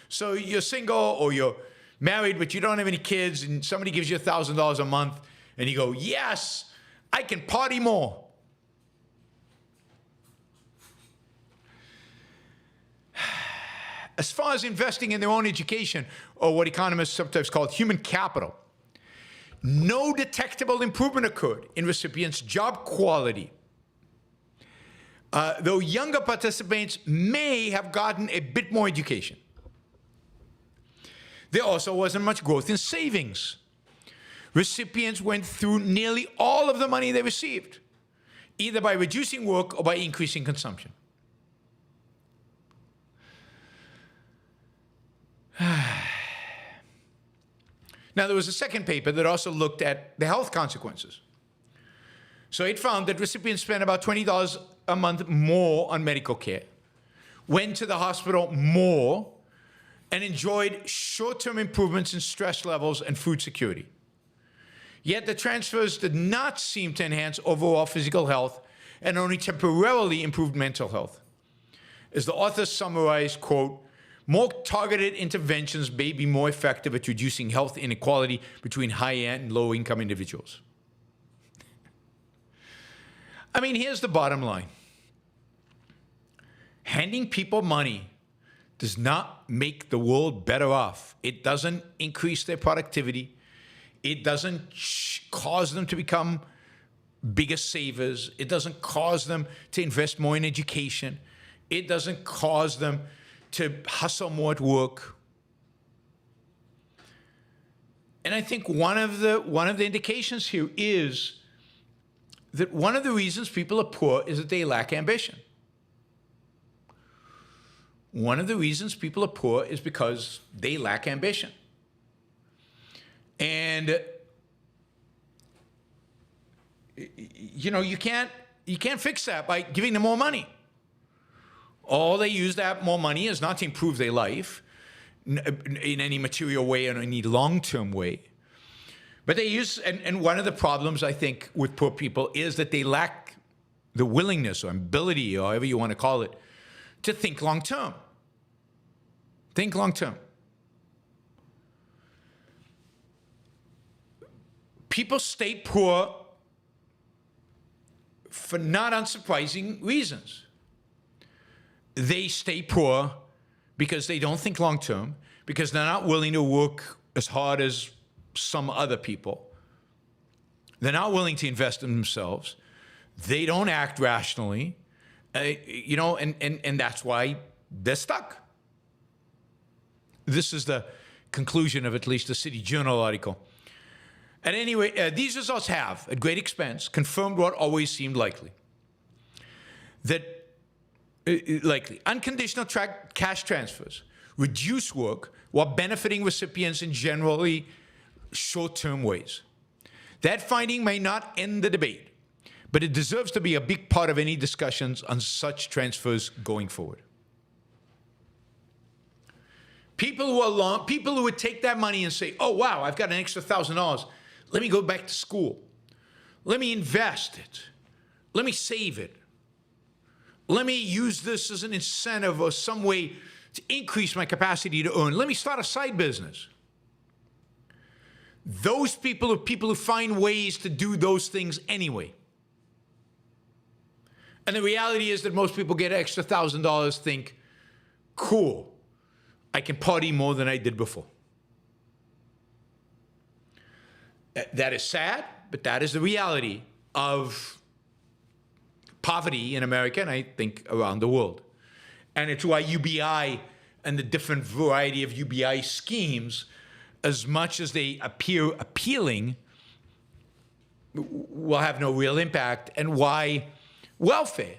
So you're single or you're married, but you don't have any kids, and somebody gives you $1,000 a month, and you go, yes, I can party more. As far as investing in their own education, or what economists sometimes call human capital, no detectable improvement occurred in recipients' job quality. Though younger participants may have gotten a bit more education. There also wasn't much growth in savings. Recipients went through nearly all of the money they received, either by reducing work or by increasing consumption. Now, there was a second paper that also looked at the health consequences. So it found that recipients spent about $20 a month more on medical care, went to the hospital more, and enjoyed short-term improvements in stress levels and food security. Yet the transfers did not seem to enhance overall physical health and only temporarily improved mental health. As the authors summarized, quote, more targeted interventions may be more effective at reducing health inequality between high and low income individuals. I mean, here's the bottom line. Handing people money does not make the world better off. It doesn't increase their productivity. It doesn't cause them to become bigger savers. It doesn't cause them to invest more in education. It doesn't cause them to hustle more at work. And I think one of the indications here is that one of the reasons people are poor is that they lack ambition. One of the reasons people are poor is because they lack ambition. And you can't fix that by giving them more money. All they use that more money is not to improve their life in any material way or in any long-term way. But they use, and one of the problems I think with poor people is that they lack the willingness or ability, or however you want to call it, to think long-term. Think long-term. People stay poor for not unsurprising reasons. They stay poor because they don't think long-term, because they're not willing to work as hard as some other people. They're not willing to invest in themselves. They don't act rationally, and that's why they're stuck. This is the conclusion of at least the City Journal article. At any rate, these results have, at great expense, confirmed what always seemed likely. Unconditional cash transfers reduce work while benefiting recipients in generally short-term ways. That finding may not end the debate, but it deserves to be a big part of any discussions on such transfers going forward. People who would take that money and say, oh, wow, I've got an extra $1,000. Let me go back to school. Let me invest it. Let me save it. Let me use this as an incentive or some way to increase my capacity to earn. Let me start a side business. Those people are people who find ways to do those things anyway. And the reality is that most people get extra $1,000, think, cool, I can party more than I did before. That is sad, but that is the reality of poverty in America, and I think around the world. And it's why UBI and the different variety of UBI schemes, as much as they appear appealing, will have no real impact, and why welfare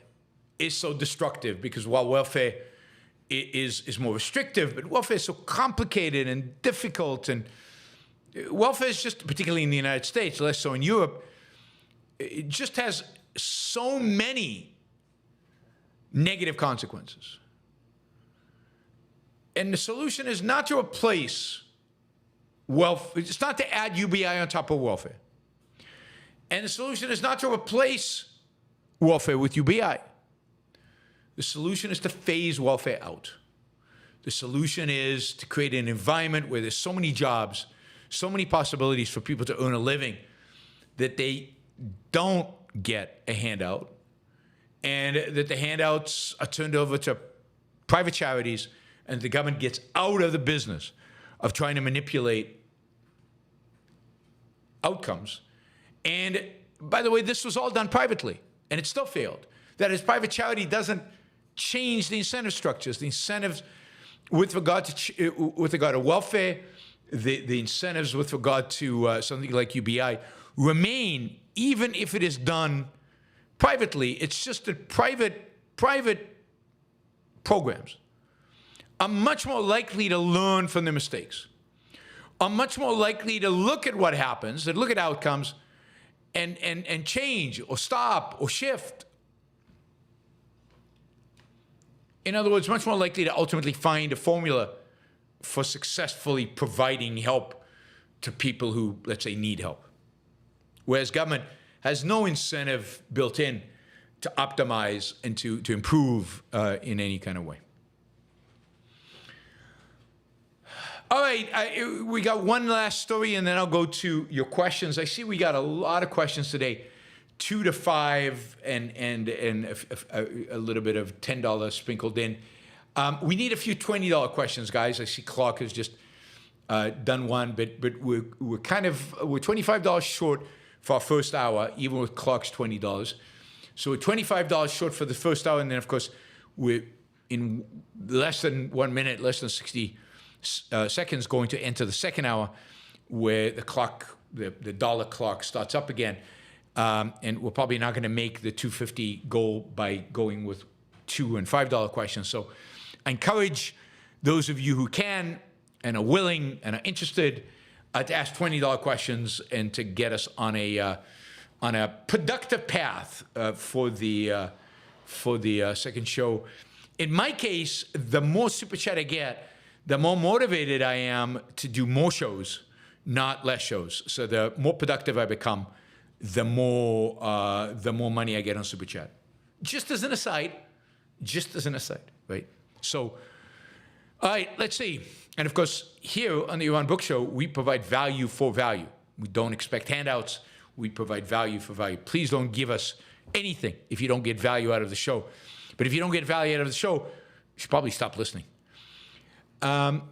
is so destructive, because while welfare is more restrictive, but welfare is so complicated and difficult, and welfare is just, particularly in the United States, less so in Europe, it just has so many negative consequences. And the solution is not to replace welfare, it's not to add UBI on top of welfare. And the solution is not to replace welfare with UBI. The solution is to phase welfare out. The solution is to create an environment where there's so many jobs, so many possibilities for people to earn a living, that they don't get a handout, and that the handouts are turned over to private charities, and the government gets out of the business of trying to manipulate outcomes. And by the way, this was all done privately, and it still failed. That is, private charity doesn't change the incentive structures. The incentives with regard to welfare, the incentives with regard to something like UBI remain, even if it is done privately. It's just that private programs are much more likely to learn from their mistakes, are much more likely to look at what happens, and look at outcomes, and change or stop or shift. In other words, much more likely to ultimately find a formula for successfully providing help to people who, let's say, need help. Whereas government has no incentive built in to optimize and to improve in any kind of way. All right, we got one last story, and then I'll go to your questions. I see we got a lot of questions today, 2 to 5, and a little bit of $10 sprinkled in. We need a few $20 questions, guys. I see Clark has just done one, but we're $25 short for our first hour, even with Clark's $20. So we're $25 short for the first hour, and then of course we're in less than 1 minute, less than 60 seconds, going to enter the second hour, where the clock, the dollar clock, starts up again. And we're probably not going to make the $2.50 goal by going with $2 and $5 questions. So I encourage those of you who can and are willing and are interested to ask $20 questions and to get us on a productive path for the second show. In my case, the more super chat I get, the more motivated I am to do more shows, not less shows. So the more productive I become, the more money I get on Super Chat. Just as an aside, right? So, all right, let's see. And of course, here on the Yaron Brook Show, we provide value for value. We don't expect handouts. We provide value for value. Please don't give us anything if you don't get value out of the show. But if you don't get value out of the show, you should probably stop listening. All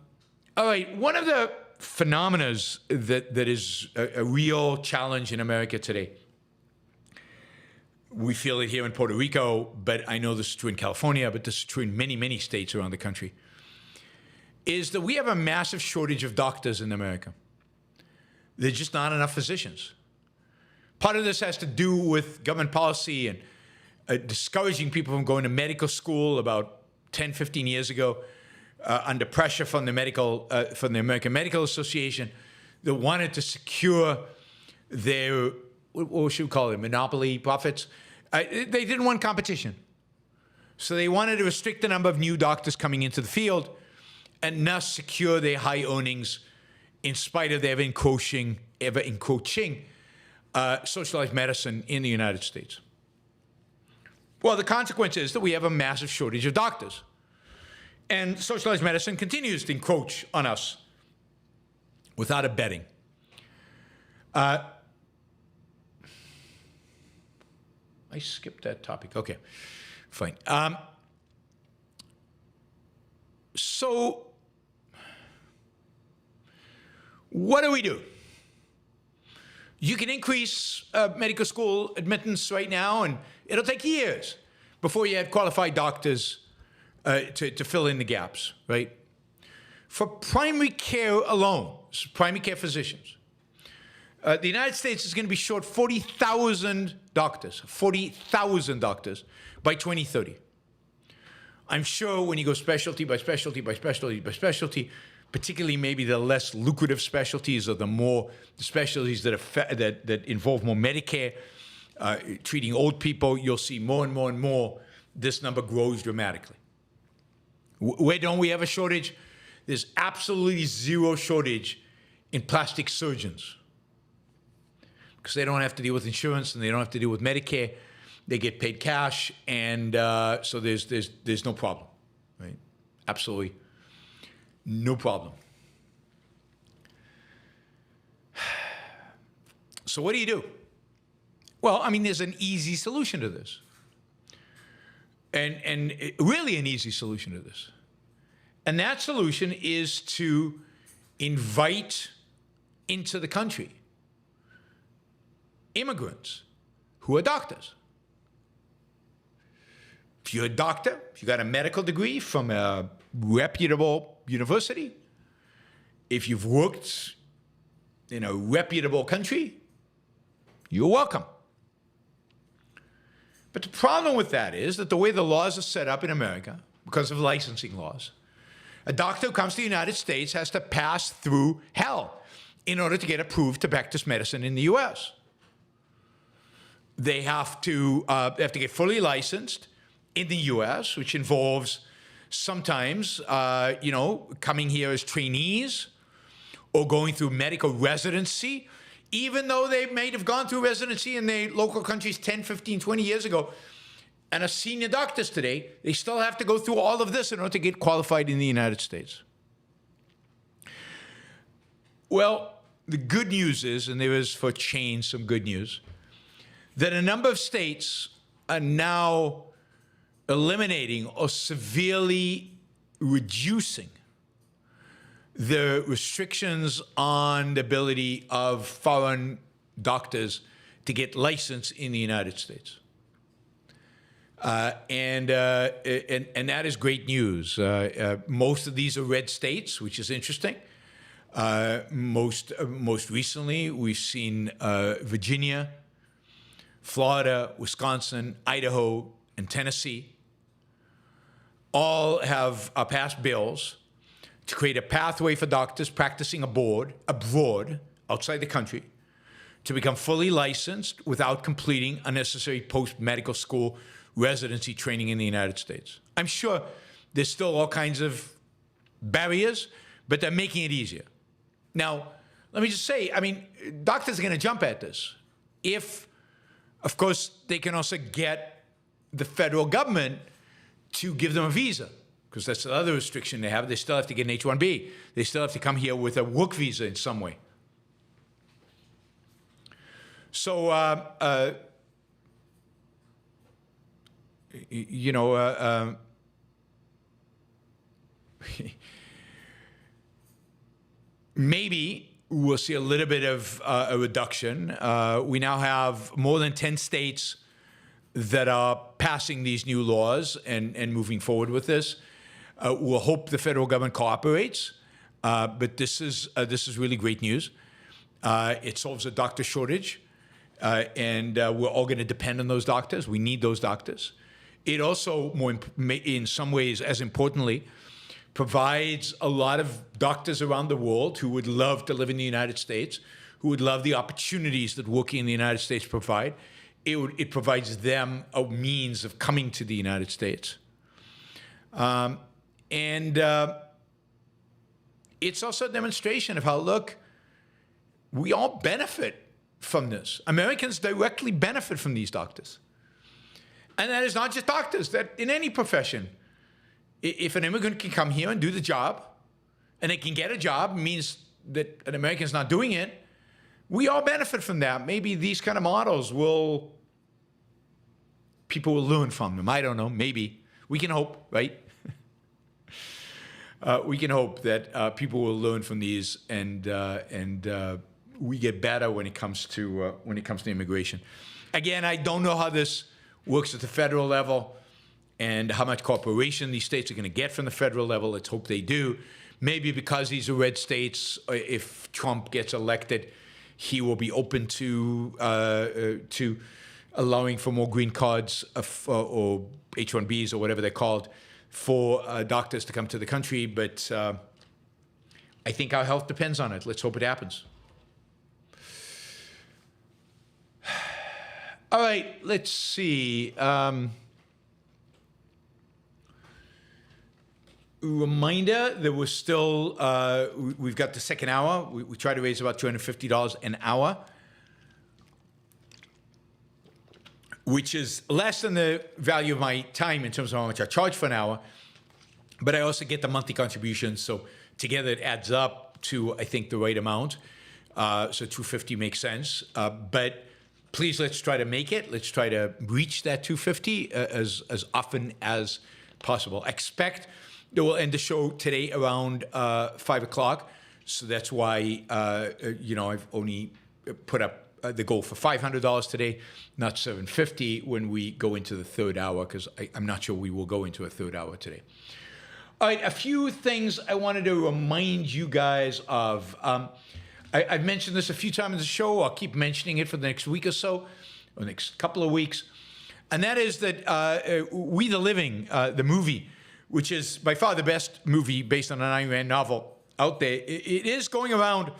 right, one of the phenomena that is a real challenge in America today, we feel it here in Puerto Rico, but I know this is true in California, but this is true in many, many states around the country, is that we have a massive shortage of doctors in America. There's just not enough physicians. Part of this has to do with government policy and discouraging people from going to medical school about 10, 15 years ago. Under pressure from the American Medical Association, that wanted to secure their, what should we call it, monopoly profits. They didn't want competition. So they wanted to restrict the number of new doctors coming into the field. and thus secure their high earnings in spite of their encroaching socialized medicine in the United States. Well, the consequence is that we have a massive shortage of doctors. And socialized medicine continues to encroach on us without abetting. I skipped that topic. Okay, fine. So, what do? You can increase medical school admittance right now, and it'll take years before you have qualified doctors to fill in the gaps, right? For primary care alone, primary care physicians, the United States is going to be short 40,000 doctors by 2030. I'm sure when you go specialty by specialty by specialty by specialty, particularly maybe the less lucrative specialties or the specialties that involve more Medicare, treating old people, you'll see more and more and more this number grows dramatically. Where don't we have a shortage? There's absolutely zero shortage in plastic surgeons because they don't have to deal with insurance and they don't have to deal with Medicare. They get paid cash, and so there's no problem, right? Absolutely no problem. So what do? Well, I mean, there's an easy solution to this. And really an easy solution to this. And that solution is to invite into the country immigrants who are doctors. If you're a doctor, if you got a medical degree from a reputable university, if you've worked in a reputable country, you're welcome. But the problem with that is that the way the laws are set up in America, because of licensing laws, a doctor who comes to the United States has to pass through hell in order to get approved to practice medicine in the U.S. They have to get fully licensed in the U.S., which involves sometimes, coming here as trainees or going through medical residency, even though they may have gone through residency in their local countries 10, 15, 20 years ago, and are senior doctors today, they still have to go through all of this in order to get qualified in the United States. Well, the good news is, and there is for a change some good news, that a number of states are now eliminating or severely reducing the restrictions on the ability of foreign doctors to get licensed in the United States. And that is great news. Most of these are red states, which is interesting. Most recently, we've seen Virginia, Florida, Wisconsin, Idaho, and Tennessee all have passed bills to create a pathway for doctors practicing abroad, outside the country, to become fully licensed without completing unnecessary post-medical school residency training in the United States. I'm sure there's still all kinds of barriers, but they're making it easier. Now, let me just say, I mean, doctors are going to jump at this if, of course, they can also get the federal government to give them a visa, because that's the other restriction they have. They still have to get an H-1B. They still have to come here with a work visa in some way. So, maybe we'll see a little bit of a reduction. We now have more than 10 states that are passing these new laws and moving forward with this. We'll hope the federal government cooperates, but this is really great news. It solves a doctor shortage, and we're all going to depend on those doctors. We need those doctors. It also, in some ways, as importantly, provides a lot of doctors around the world who would love to live in the United States, who would love the opportunities that working in the United States provide. It provides them a means of coming to the United States. it's also a demonstration of how, look, we all benefit from this. Americans directly benefit from these doctors. And that is not just doctors, that in any profession. If an immigrant can come here and do the job, and they can get a job, means that an American's not doing it, we all benefit from that. Maybe these kind of models people will learn from them. I don't know, maybe. We can hope, right? We can hope that people will learn from these, and we get better when it comes to immigration. Again, I don't know how this works at the federal level and how much cooperation these states are going to get from the federal level. Let's hope they do. Maybe because these are red states, if Trump gets elected, he will be open to allowing for more green cards or H-1Bs or whatever they're called for doctors to come to the country. But I think our health depends on it. Let's hope it happens. All right, let's see. Reminder, there was still, we've got the second hour. We try to raise about $250 an hour, which is less than the value of my time in terms of how much I charge for an hour. But I also get the monthly contributions. So together it adds up to, I think, the right amount. So $250 makes sense. But please, let's try to make it. Let's try to reach that $250 as often as possible. Expect that we'll end the show today around 5 o'clock. So that's why, I've only put up the goal for $500 today, not $750 when we go into the third hour, because I'm not sure we will go into a third hour today. All right, a few things I wanted to remind you guys of. I've mentioned this a few times in the show. I'll keep mentioning it for the next week or so, or the next couple of weeks. And that is that We the Living, the movie, which is by far the best movie based on an Ayn Rand novel out there, it is going around.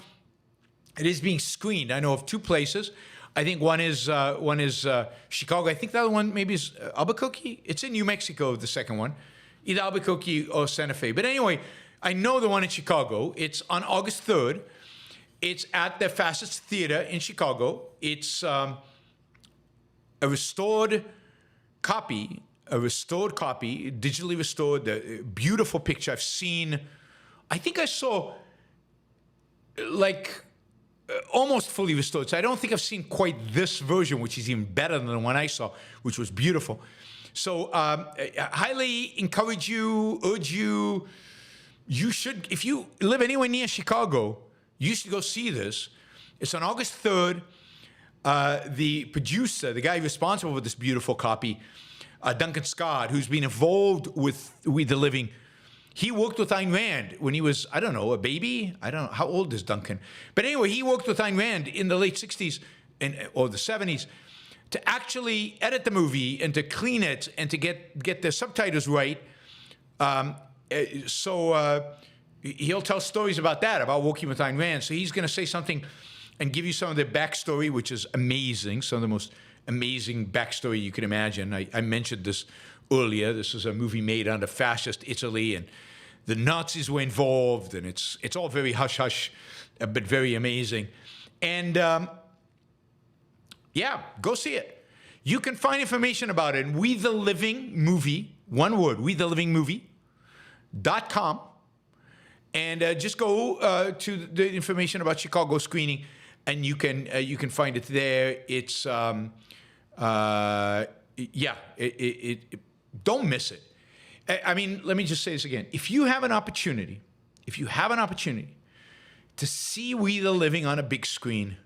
It is being screened. I know of two places. I think one is Chicago. I think the other one maybe is Albuquerque. It's in New Mexico, the second one. Either Albuquerque or Santa Fe. But anyway, I know the one in Chicago. It's on August 3rd. It's at the Facets Theater in Chicago. It's a restored copy, digitally restored, a beautiful picture. I think I saw almost fully restored. So I don't think I've seen quite this version, which is even better than the one I saw, which was beautiful. So I highly encourage you, urge you, you should, if you live anywhere near Chicago, you should go see this. It's on August 3rd. The producer, the guy responsible for this beautiful copy, Duncan Scott, who's been involved with We the Living, he worked with Ayn Rand when he was, I don't know, a baby? I don't know. How old is Duncan? But anyway, he worked with Ayn Rand in the late 60s or the 70s to actually edit the movie and to clean it and to get the subtitles right. So he'll tell stories about that, about working with Ayn Rand. So he's going to say something and give you some of the backstory, which is amazing, some of the most amazing backstory you can imagine. I mentioned this earlier. This is a movie made under fascist Italy, and the Nazis were involved, and it's all very hush-hush, but very amazing. And go see it. You can find information about it in We the Living Movie, one word, WeTheLivingMovie.com. And just go to the information about Chicago screening, and you can find it there. It's don't miss it. I mean, let me just say this again. If you have an opportunity to see We the Living on a big screen,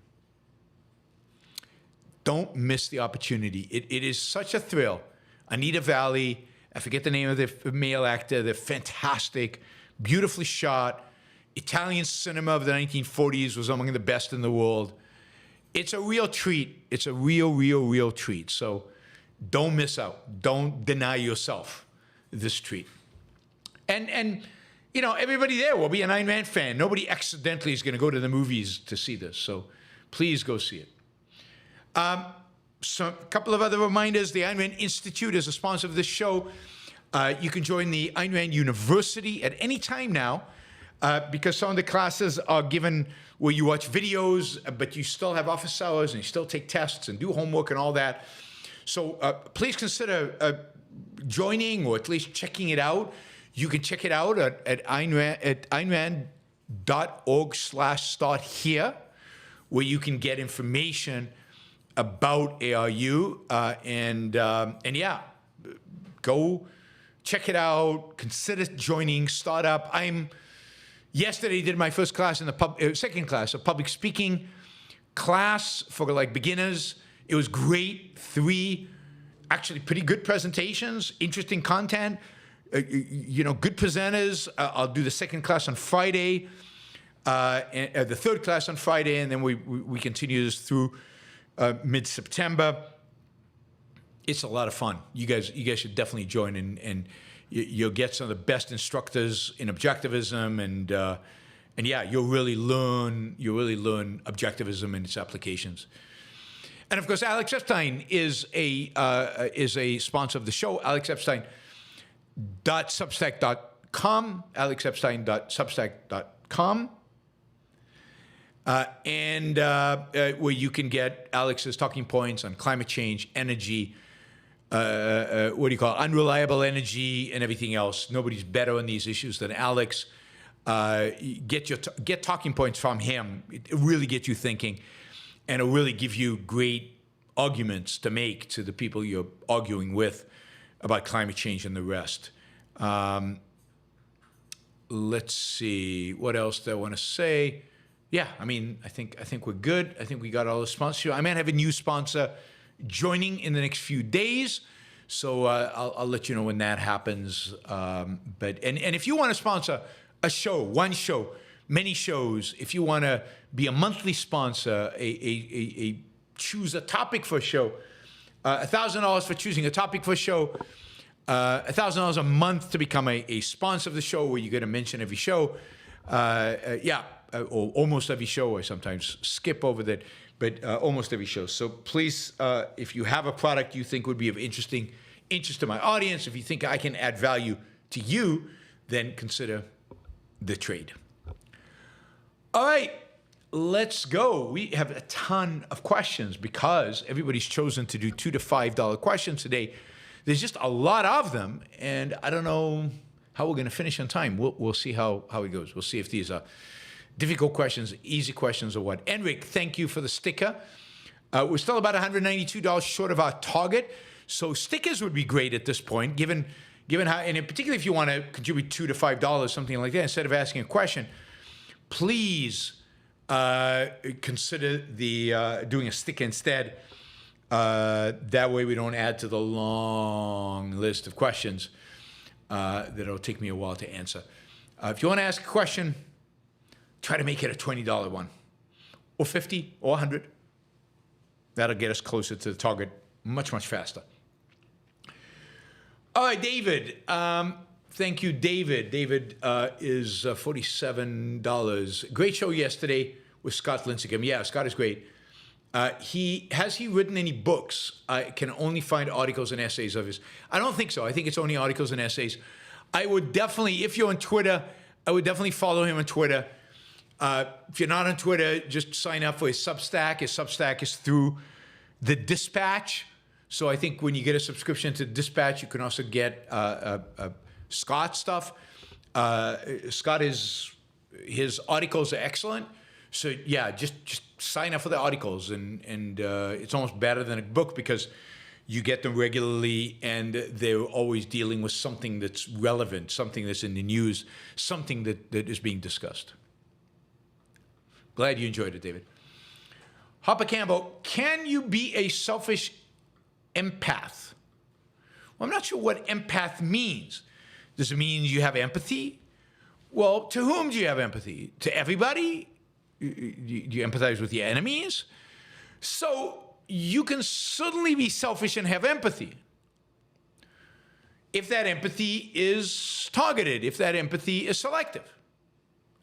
don't miss the opportunity. It is such a thrill. Anita Valley, I forget the name of the male actor. They're fantastic, beautifully shot. Italian cinema of the 1940s was among the best in the world. It's a real treat. It's a real treat. So don't miss out. Don't deny yourself this treat. And everybody there will be an Ayn Rand fan. Nobody accidentally is going to go to the movies to see this. So please go see it. So a couple of other reminders. The Ayn Rand Institute is a sponsor of this show. You can join the Ayn Rand University at any time now. because some of the classes are given where you watch videos, but you still have office hours and you still take tests and do homework and all that. So please consider joining or at least checking it out. You can check it out at aynrand.org/start-here, where you can get information about ARU. And yeah, go check it out. Consider joining, start up. Yesterday did my first class in the second class, a public speaking class for like beginners. It was great. 3 actually pretty good presentations, interesting content, good presenters. I'll do the second class on Friday, and the third class on Friday, and then we continue this through mid-September. It's a lot of fun. You guys should definitely join, and you'll get some of the best instructors in objectivism, and yeah, you'll really learn objectivism and its applications. And of course, Alex Epstein is a sponsor of the show. AlexEpstein.substack.com. AlexEpstein.substack.com. And where you can get Alex's talking points on climate change, energy, unreliable energy, and everything else. Nobody's better on these issues than Alex. Get talking points from him. It really gets you thinking, and it'll really give you great arguments to make to the people you're arguing with about climate change and the rest. Let's see, what else do I want to say? Yeah, I think we're good. I think we got all the sponsorship. I might have a new sponsor joining in the next few days, so I'll let you know when that happens. But if you want to sponsor a show, one show, many shows, if you want to be a monthly sponsor, choose a topic for a show, $1,000 for choosing a topic for a show, $1,000 a month to become a sponsor of the show, where you get a mention every show. Or almost every show. I sometimes skip over that, but almost every show. So please, if you have a product you think would be of interest to my audience, if you think I can add value to you, then consider the trade. All right, let's go. We have a ton of questions because everybody's chosen to do $2 to $5 questions today. There's just a lot of them, and I don't know how we're going to finish on time. We'll see how it goes. We'll see if these are difficult questions, easy questions, or what. Enric, thank you for the sticker. We're still about $192 short of our target, so stickers would be great at this point, given how, and particularly if you want to contribute $2 to $5, something like that, instead of asking a question, please consider doing a sticker instead. That way we don't add to the long list of questions that'll take me a while to answer. If you want to ask a question, try to make it a $20 one, or $50, or $100. That'll get us closer to the target much, much faster. All right, David. Thank you, David. David is $47. Great show yesterday with Scott Lincecum. Yeah, Scott is great. Has he written any books? I can only find articles and essays of his. I don't think so. I think it's only articles and essays. I would definitely, if you're on Twitter, I would definitely follow him on Twitter. If you're not on Twitter, just sign up for his Substack. His Substack is through the Dispatch. So I think when you get a subscription to Dispatch, you can also get Scott's stuff. His articles are excellent. So yeah, just sign up for the articles, and it's almost better than a book because you get them regularly, and they're always dealing with something that's relevant, something that's in the news, something that is being discussed. Glad you enjoyed it, David. Hopper Campbell, can you be a selfish empath? Well, I'm not sure what empath means. Does it mean you have empathy? Well, to whom do you have empathy? To everybody? Do you empathize with your enemies? So you can certainly be selfish and have empathy if that empathy is targeted, if that empathy is selective.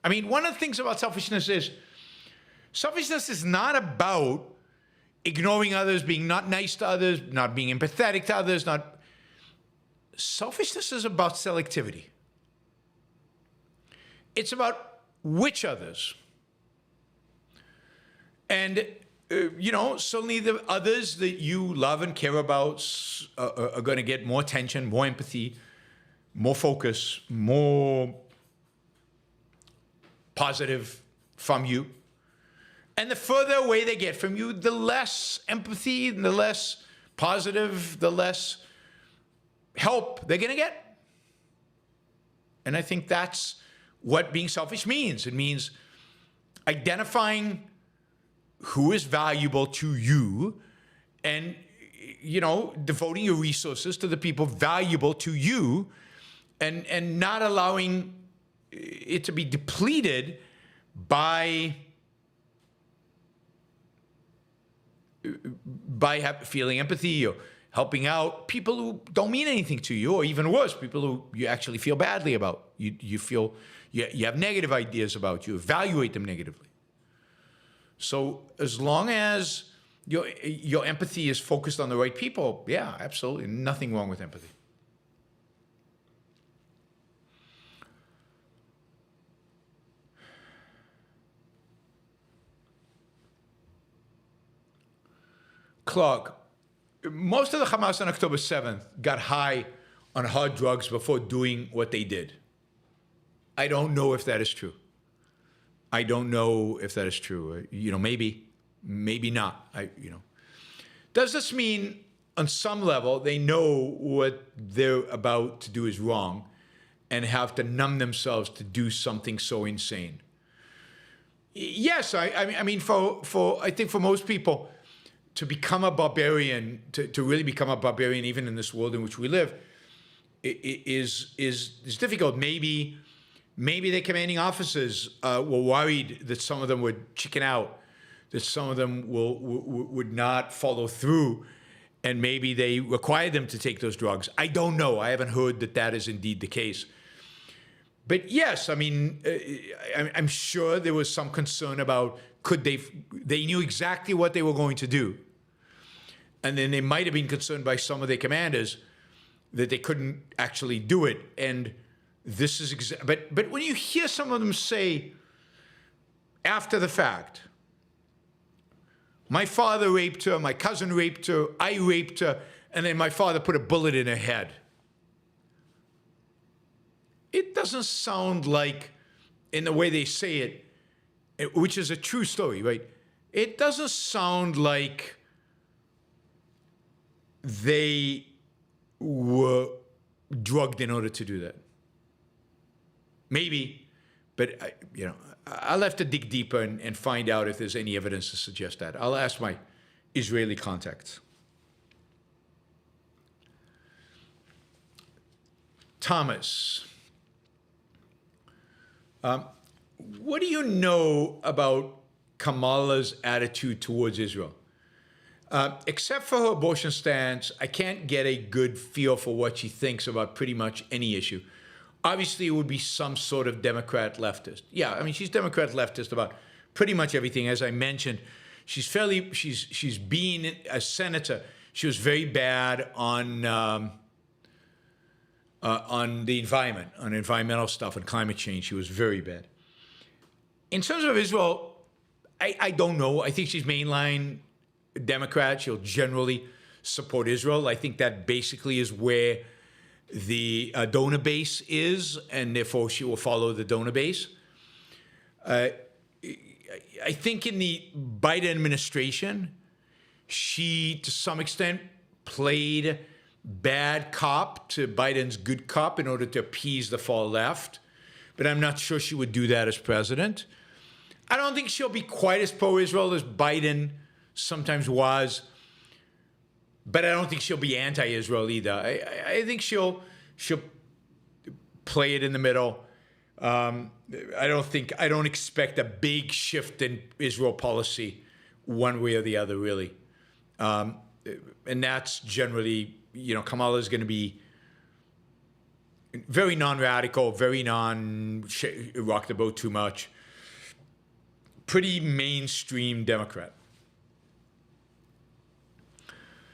I mean, one of the things about selfishness is not about ignoring others, being not nice to others, not being empathetic to others. Selfishness is about selectivity. It's about which others. And, suddenly the others that you love and care about are going to get more attention, more empathy, more focus, more positive from you. And the further away they get from you, the less empathy, the less positive, the less help they're going to get. And I think that's what being selfish means. It means identifying who is valuable to you and, devoting your resources to the people valuable to you and not allowing it to be depleted by feeling empathy or helping out people who don't mean anything to you, or even worse, people who you actually feel badly about. You feel you have negative ideas about, you evaluate them negatively. So as long as your empathy is focused on the right people, yeah, absolutely, nothing wrong with empathy. Clark, most of the Hamas on October 7th got high on hard drugs before doing what they did. I don't know if that is true. Maybe not. Does this mean on some level they know what they're about to do is wrong and have to numb themselves to do something so insane? Yes, I mean, I think for most people, to become a barbarian, to really become a barbarian, even in this world in which we live, is difficult. Maybe their commanding officers were worried that some of them would chicken out, that some of them would not follow through, and maybe they required them to take those drugs. I don't know. I haven't heard that is indeed the case. But yes, I mean, I'm sure there was some concern about they knew exactly what they were going to do. And then they might have been concerned by some of their commanders that they couldn't actually do it. And this is but when you hear some of them say after the fact, my father raped her, my cousin raped her, I raped her, and then my father put a bullet in her head. It doesn't sound like, in the way they say it, which is a true story, right? It doesn't sound like they were drugged in order to do that. Maybe, but I'll have to dig deeper and find out if there's any evidence to suggest that. I'll ask my Israeli contacts. Thomas, what do you know about Kamala's attitude towards Israel? Except for her abortion stance, I can't get a good feel for what she thinks about pretty much any issue. Obviously, it would be some sort of Democrat leftist. Yeah, I mean, she's Democrat leftist about pretty much everything. As I mentioned, she's been a senator. She was very bad on the environment, on environmental stuff and climate change. She was very bad. In terms of Israel, I don't know. I think she's mainline Democrat. She'll generally support Israel. I think that basically is where the donor base is, and therefore she will follow the donor base. I think in the Biden administration, she, to some extent, played bad cop to Biden's good cop in order to appease the far left, but I'm not sure she would do that as president. I don't think she'll be quite as pro-Israel as Biden sometimes was, but I don't think she'll be anti-Israel either. I think she'll play it in the middle. I don't expect a big shift in Israel policy one way or the other, really. And that's generally, Kamala is going to be very non-radical, very rock the boat too much. Pretty mainstream Democrat.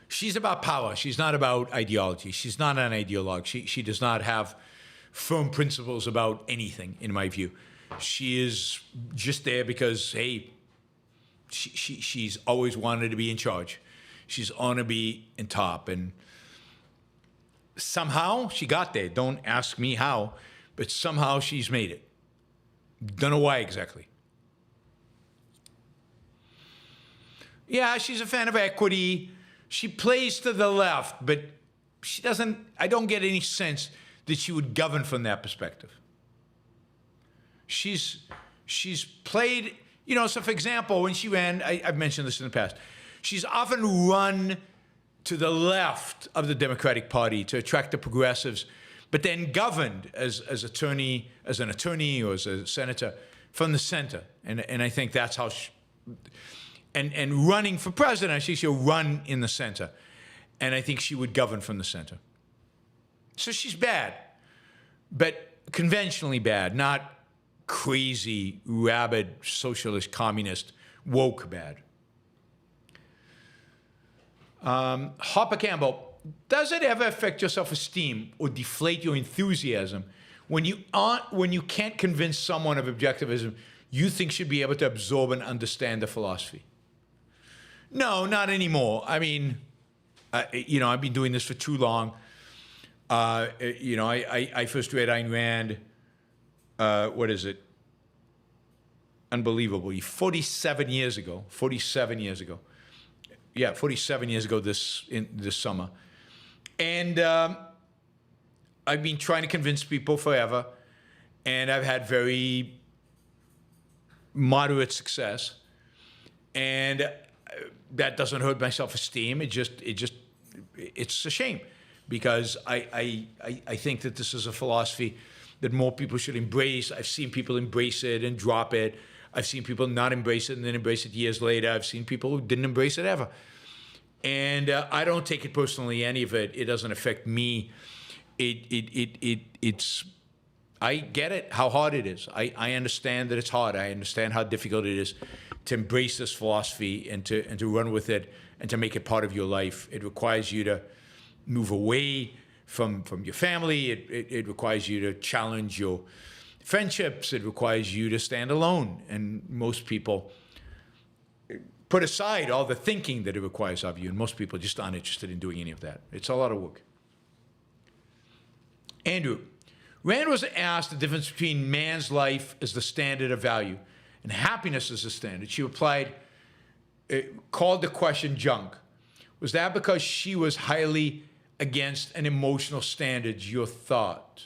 She's about power. She's not about ideology. She's not an ideologue. She does not have firm principles about anything, in my view. She is just there because, hey, she's always wanted to be in charge. She's on to be in top. And somehow she got there. Don't ask me how, but somehow she's made it. Don't know why exactly. Yeah, she's a fan of equity. She plays to the left, but she doesn't, I don't get any sense that she would govern from that perspective. She's played, you know, so for example, when she ran, I've mentioned this in the past, she's often run to the left of the Democratic Party to attract the progressives, but then governed as an attorney or as a senator from the center. And I think that's how she, and running for president, she'll run in the center. And I think she would govern from the center. So she's bad, but conventionally bad, not crazy, rabid, socialist, communist, woke bad. Harper Campbell, does it ever affect your self-esteem or deflate your enthusiasm when you can't convince someone of objectivism you think should be able to absorb and understand the philosophy? No, not anymore. I mean, you know, I've been doing this for too long. You know, I first read Ayn Rand, what is it? Unbelievably, 47 years ago. 47 years ago. Yeah, 47 years ago this summer. And I've been trying to convince people forever, and I've had very moderate success. And that doesn't hurt my self-esteem. It's a shame, because I think that this is a philosophy that more people should embrace. I've seen people embrace it and drop it. I've seen people not embrace it and then embrace it years later. I've seen people who didn't embrace it ever. And I don't take it personally, any of it. It doesn't affect me. I get it, how hard it is. I understand that it's hard. I understand how difficult it is to embrace this philosophy and to run with it and to make it part of your life. It requires you to move away from your family. It requires you to challenge your friendships. It requires you to stand alone. And most people put aside all the thinking that it requires of you, and most people just aren't interested in doing any of that. It's a lot of work. Andrew, Rand was asked the difference between man's life as the standard of value and happiness as the standard. She replied, called the question junk. Was that because she was highly against an emotional standards, your thought?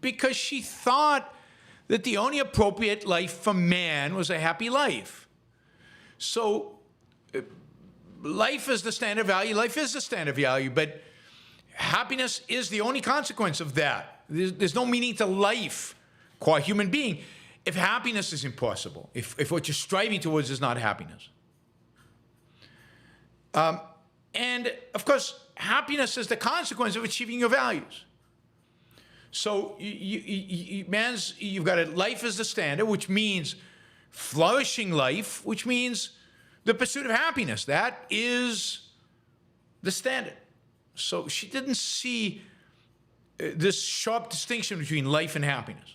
Because she thought that the only appropriate life for man was a happy life. So life is the standard value, life is the standard value, but happiness is the only consequence of that. There's no meaning to life, qua human being, if happiness is impossible, if what you're striving towards is not happiness. And of course, happiness is the consequence of achieving your values. So you've got it, life is the standard, which means flourishing life, which means the pursuit of happiness. That is the standard. So she didn't see this sharp distinction between life and happiness.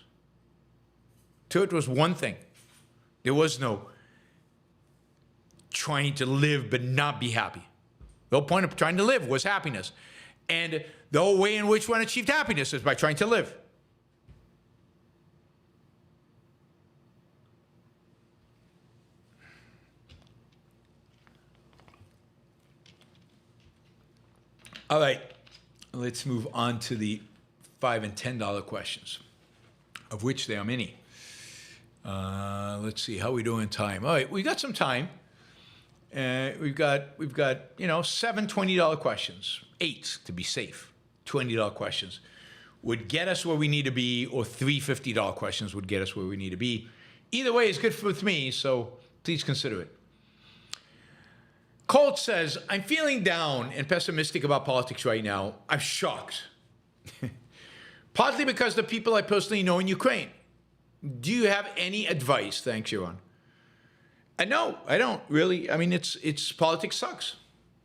To her, it was one thing. There was no trying to live but not be happy. The whole point of trying to live was happiness. And the whole way in which one achieved happiness is by trying to live. All right, let's move on to the $5 and $10 questions, of which there are many. Let's see, how are we doing in time? All right, we got some time. We've got you know, 7 $20 questions, 8 to be safe. $20 questions would get us where we need to be, or 3 $50 questions would get us where we need to be. Either way is good with me, so please consider it. Colt says, I'm feeling down and pessimistic about politics right now. I'm shocked. Partly because the people I personally know in Ukraine. Do you have any advice? Thanks, Yaron. No, I don't really. I mean, it's politics sucks.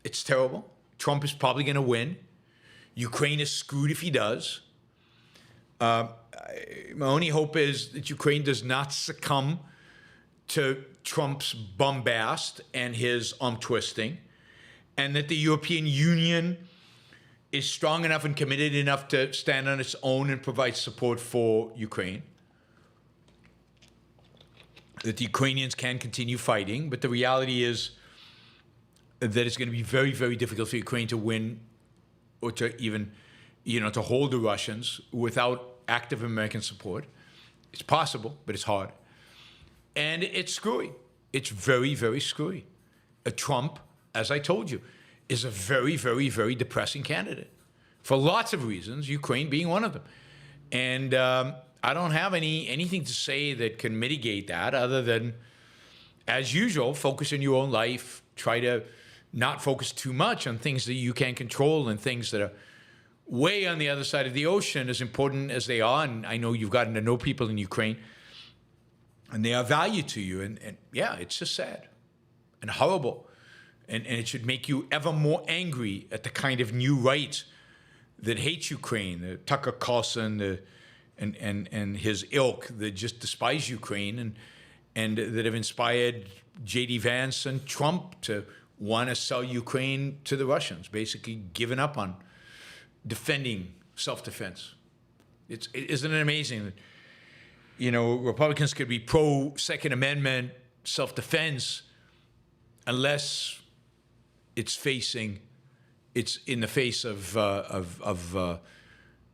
It's terrible. Trump is probably going to win. Ukraine is screwed if he does. My only hope is that Ukraine does not succumb to Trump's bombast and his arm twisting, and that the European Union is strong enough and committed enough to stand on its own and provide support for Ukraine. That the Ukrainians can continue fighting, but the reality is that it's going to be very, very difficult for Ukraine to win or to even, to hold the Russians without active American support. It's possible, but it's hard. And it's screwy. It's very, very screwy. Trump, as I told you, is a very, very, very depressing candidate for lots of reasons, Ukraine being one of them. And I don't have anything to say that can mitigate that other than, as usual, focus on your own life, try to not focus too much on things that you can't control and things that are way on the other side of the ocean, as important as they are. And I know you've gotten to know people in Ukraine, and they are value to you. And yeah, it's just sad and horrible. And it should make you ever more angry at the kind of new right that hates Ukraine, the Tucker Carlson, and his ilk that just despise Ukraine and that have inspired J.D. Vance and Trump to want to sell Ukraine to the Russians, basically giving up on defending self-defense. Isn't it amazing that, Republicans could be pro-Second Amendment self-defense unless it's in the face of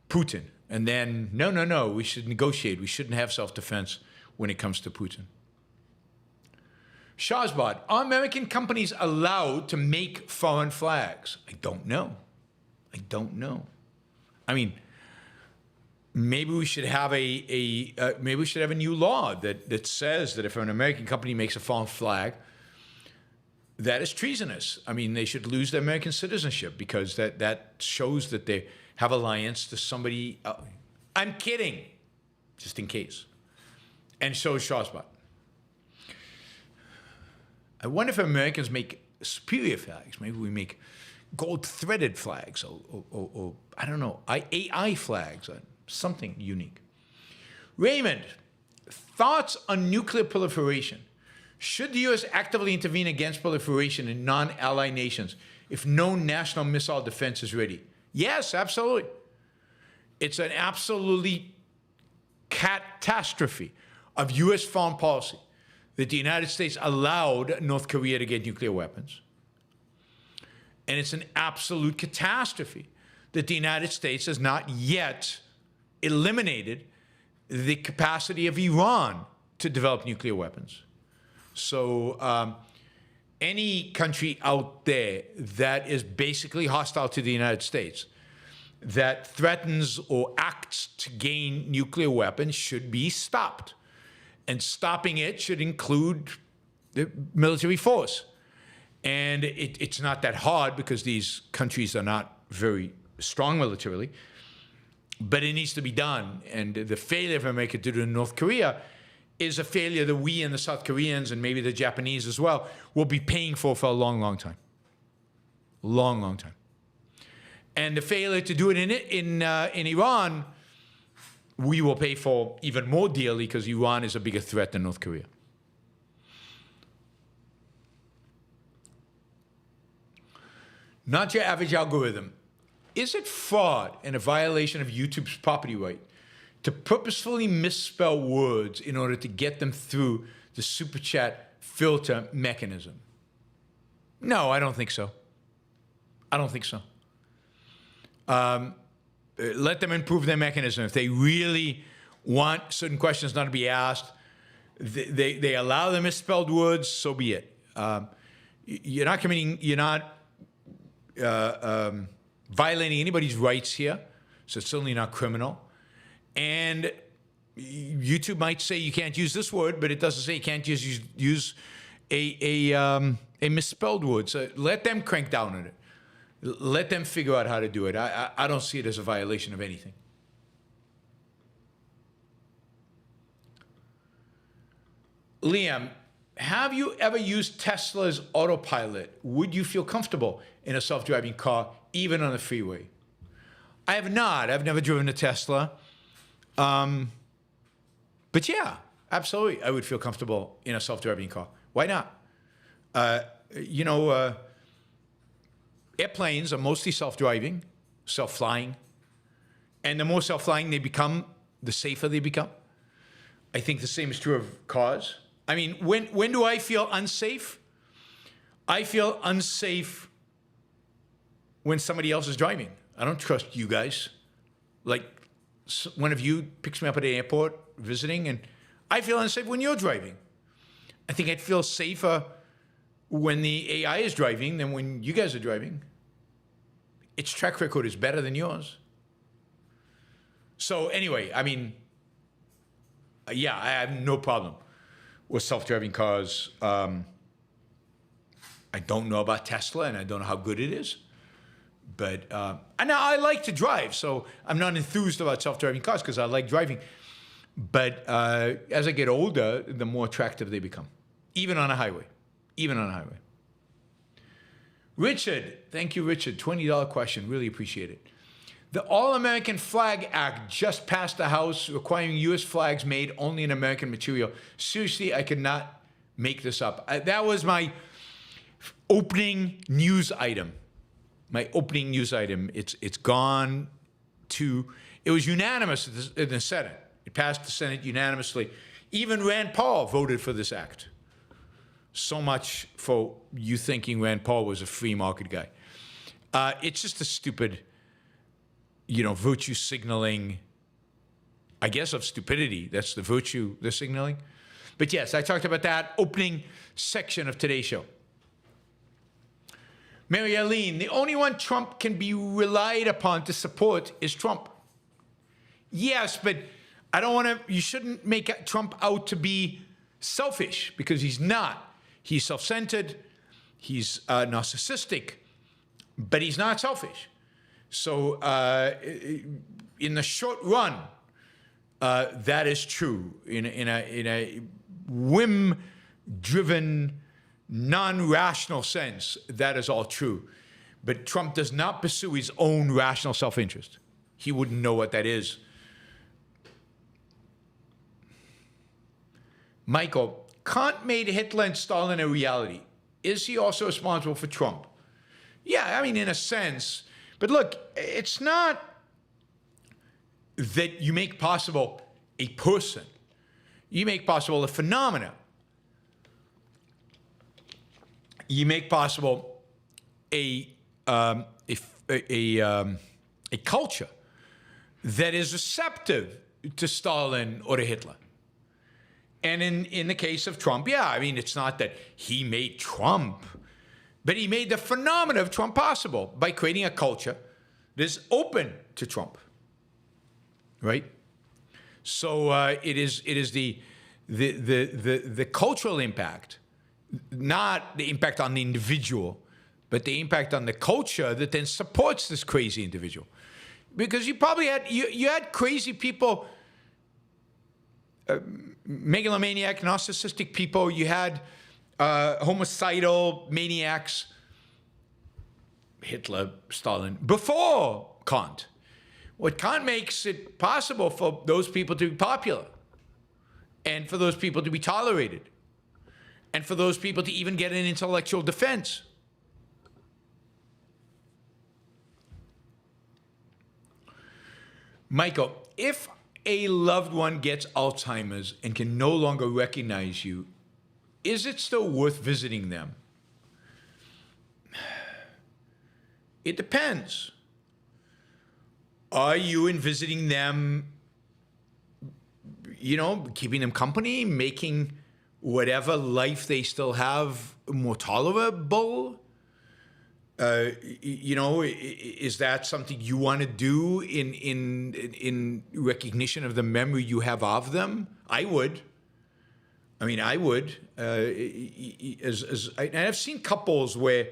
Putin. And then, no, we should negotiate. We shouldn't have self-defense when it comes to Putin. Shahbad, are American companies allowed to make foreign flags? I don't know. I mean, maybe we should have a new law that says that if an American company makes a foreign flag, that is treasonous. I mean, they should lose their American citizenship because that shows that they have alliance to somebody else. I'm kidding, just in case. And so is Shahbad. I wonder if Americans make superior flags. Maybe we make gold-threaded flags or I don't know, AI flags, or something unique. Raymond, thoughts on nuclear proliferation. Should the U.S. actively intervene against proliferation in non-ally nations if no national missile defense is ready? Yes, absolutely. It's an absolutely catastrophe of U.S. foreign policy that the United States allowed North Korea to get nuclear weapons. And it's an absolute catastrophe that the United States has not yet eliminated the capacity of Iran to develop nuclear weapons. So any country out there that is basically hostile to the United States, that threatens or acts to gain nuclear weapons, should be stopped. And stopping it should include the military force. And it's not that hard because these countries are not very strong militarily, but it needs to be done. And the failure of America to do it in North Korea is a failure that we and the South Koreans and maybe the Japanese as well will be paying for a long, long time. Long, long time. And the failure to do it in Iran, we will pay for even more dearly because Iran is a bigger threat than North Korea. Not your average algorithm. Is it fraud and a violation of YouTube's property right to purposefully misspell words in order to get them through the super chat filter mechanism? No, I don't think so. I don't think so. Let them improve their mechanism. If they really want certain questions not to be asked, they allow the misspelled words, so be it. You're not violating anybody's rights here, so it's certainly not criminal. And YouTube might say you can't use this word, but it doesn't say you can't use a misspelled word. So let them crank down on it. Let them figure out how to do it. I don't see it as a violation of anything. Liam, have you ever used Tesla's autopilot? Would you feel comfortable in a self-driving car, even on the freeway? I have not. I've never driven a Tesla. But yeah, absolutely. I would feel comfortable in a self-driving car. Why not? Airplanes are mostly self-driving, self-flying. And the more self-flying they become, the safer they become. I think the same is true of cars. I mean, when do I feel unsafe? I feel unsafe when somebody else is driving. I don't trust you guys. Like, one of you picks me up at the airport visiting, and I feel unsafe when you're driving. I think I'd feel safer when the AI is driving than when you guys are driving. Its track record is better than yours. So anyway, I mean, yeah, I have no problem with self-driving cars. I don't know about Tesla, and I don't know how good it is. But and I like to drive, so I'm not enthused about self-driving cars because I like driving. But as I get older, the more attractive they become, even on a highway. Even on a highway. Richard, thank you, Richard. $20 question, really appreciate it. The All-American Flag Act just passed the House, requiring U.S. flags made only in American material. Seriously, I could not make this up. That was my opening news item. My opening news item. It's gone to. It was unanimous in the Senate. It passed the Senate unanimously. Even Rand Paul voted for this act. So much for you thinking Rand Paul was a free market guy. It's just a stupid, virtue signaling, I guess, of stupidity. That's the virtue they're signaling. But yes, I talked about that opening section of today's show. Mary Eileen, the only one Trump can be relied upon to support is Trump. Yes, but I don't want to, you shouldn't make Trump out to be selfish, because he's not. He's self-centered, he's narcissistic, but he's not selfish. So in the short run, that is true. In a whim-driven, non-rational sense, that is all true. But Trump does not pursue his own rational self-interest. He wouldn't know what that is. Michael, Kant made Hitler and Stalin a reality. Is he also responsible for Trump? Yeah, I mean, in a sense. But look, it's not that you make possible a person. You make possible a phenomena. You make possible a culture that is receptive to Stalin or to Hitler. And in the case of Trump, yeah, I mean, it's not that he made Trump, but he made the phenomena of Trump possible by creating a culture that is open to Trump, right? So it is the cultural impact, not the impact on the individual, but the impact on the culture that then supports this crazy individual. Because you probably had you had crazy people. Megalomaniac, narcissistic people. You had homicidal maniacs, Hitler, Stalin, before Kant. What Kant makes it possible for those people to be popular, and for those people to be tolerated, and for those people to even get an intellectual defense. Michael, if a loved one gets Alzheimer's and can no longer recognize you, is it still worth visiting them? It depends. Are you in visiting them, keeping them company, making whatever life they still have more tolerable? Is that something you want to do in recognition of the memory you have of them? I would. I mean, I would. And I've seen couples where